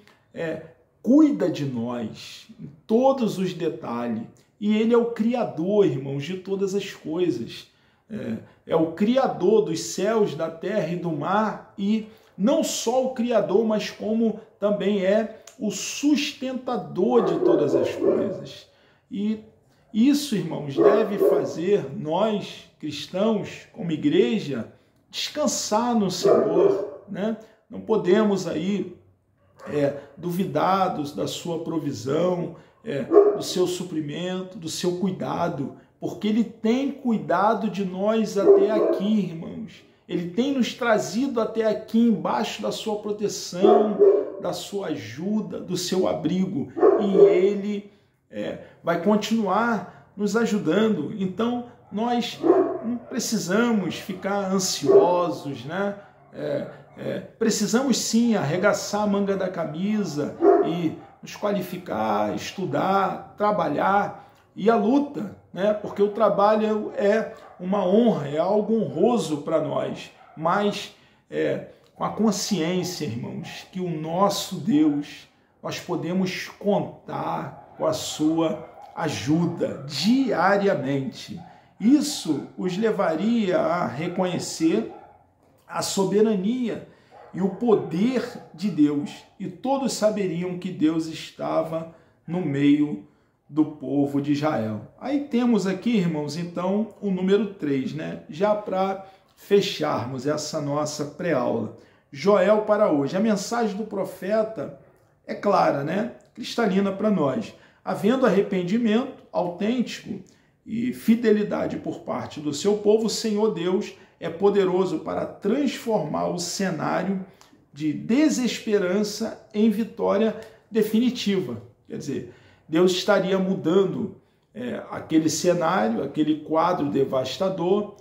S1: cuida de nós em todos os detalhes. E Ele é o Criador, irmãos, de todas as coisas. É o Criador dos céus, da terra e do mar. E não só o Criador, mas como também é o sustentador de todas as coisas. E isso, irmãos, deve fazer nós, cristãos, como igreja, descansar no Senhor, né? Não podemos aí duvidar da sua provisão, do seu suprimento, do seu cuidado, porque Ele tem cuidado de nós até aqui, irmãos. Ele tem nos trazido até aqui embaixo da sua proteção, da sua ajuda, do seu abrigo, e Ele vai continuar nos ajudando. Então, nós não precisamos ficar ansiosos, né? Precisamos sim arregaçar a manga da camisa e nos qualificar, estudar, trabalhar, e a luta, né? Porque o trabalho é uma honra, é algo honroso para nós, mas com a consciência, irmãos, que o nosso Deus, nós podemos contar com a sua ajuda diariamente. Isso os levaria a reconhecer a soberania e o poder de Deus, e todos saberiam que Deus estava no meio do povo de Israel. Aí temos aqui, irmãos, então, o número 3, né? Já para fecharmos essa nossa pré-aula. Joel para hoje. A mensagem do profeta é clara, né? Cristalina para nós. Havendo arrependimento autêntico e fidelidade por parte do seu povo, o Senhor Deus é poderoso para transformar o cenário de desesperança em vitória definitiva. Quer dizer, Deus estaria mudando aquele cenário, aquele quadro devastador,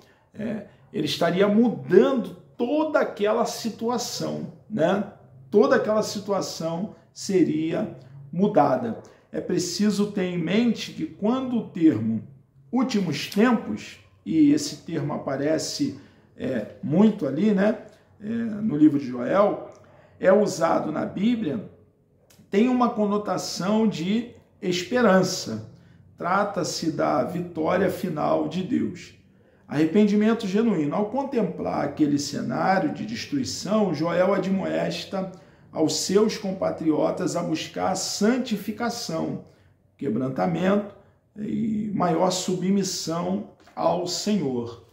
S1: Ele estaria mudando toda aquela situação, né? Toda aquela situação seria mudada. É preciso ter em mente que quando o termo últimos tempos, e esse termo aparece muito ali, né? No livro de Joel, é usado na Bíblia, tem uma conotação de esperança. Trata-se da vitória final de Deus. Arrependimento genuíno. Ao contemplar aquele cenário de destruição, Joel admoesta aos seus compatriotas a buscar a santificação, quebrantamento e maior submissão ao Senhor.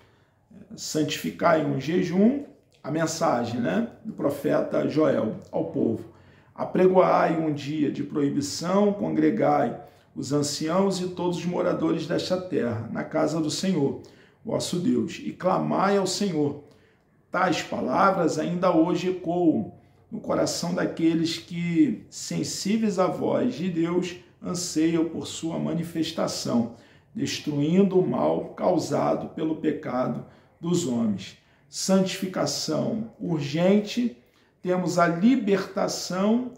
S1: Santificar em um jejum, a mensagem, né, do profeta Joel ao povo. Apregoai um dia de proibição, congregai os anciãos e todos os moradores desta terra, na casa do Senhor, vosso Deus, e clamai ao Senhor. Tais palavras ainda hoje ecoam no coração daqueles que, sensíveis à voz de Deus, anseiam por sua manifestação, destruindo o mal causado pelo pecado dos homens. santificação urgente, temos a libertação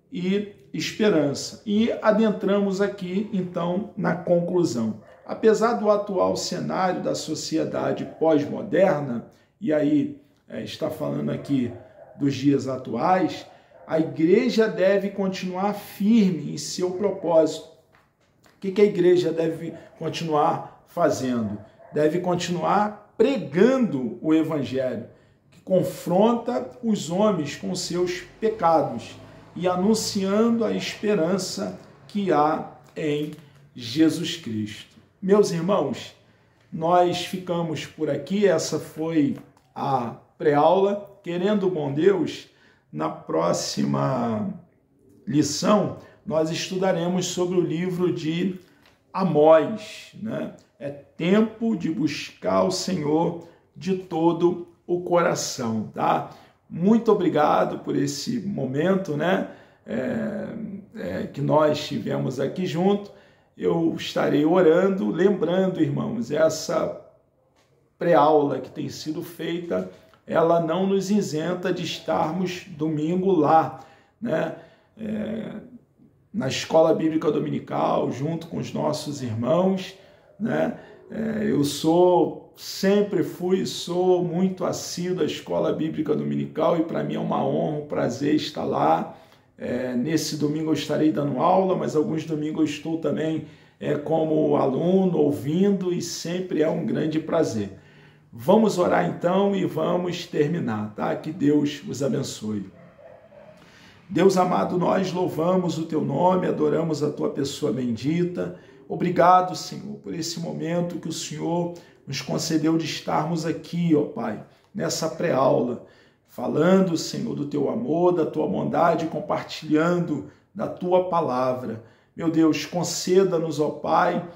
S1: e esperança. E adentramos aqui, então, na conclusão. Apesar do atual cenário da sociedade pós-moderna, e aí está falando aqui dos dias atuais, a igreja deve continuar firme em seu propósito. O que a igreja deve continuar fazendo? Deve continuar pregando o evangelho, que confronta os homens com seus pecados e anunciando a esperança que há em Jesus Cristo. Meus irmãos, nós ficamos por aqui. Essa foi a pré-aula. Querendo o bom Deus, na próxima lição, nós estudaremos sobre o livro de Amós, né? É tempo de buscar o Senhor de todo o coração, tá? Muito obrigado por esse momento, né? Que nós tivemos aqui junto. Eu estarei orando, lembrando, irmãos, essa pré-aula que tem sido feita, ela não nos isenta de estarmos domingo lá, né? Na Escola Bíblica Dominical, junto com os nossos irmãos, né? Eu sempre fui e sou muito assíduo à Escola Bíblica Dominical e para mim é uma honra, um prazer estar lá. Nesse domingo eu estarei dando aula, mas alguns domingos eu estou também como aluno, ouvindo, e sempre é um grande prazer. Vamos orar então e vamos terminar, tá? Que Deus os abençoe. Deus amado, nós louvamos o Teu nome, adoramos a Tua pessoa bendita. Obrigado, Senhor, por esse momento que o Senhor nos concedeu de estarmos aqui, ó Pai, nessa pré-aula, falando, Senhor, do Teu amor, da Tua bondade, compartilhando da Tua palavra. Meu Deus, conceda-nos, ó Pai,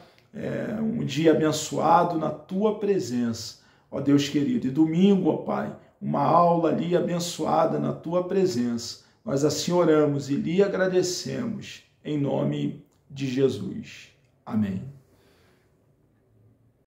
S1: um dia abençoado na Tua presença, ó Deus querido. E domingo, ó Pai, uma aula ali abençoada na Tua presença. Nós assim oramos e lhe agradecemos, em nome de Jesus. Amém.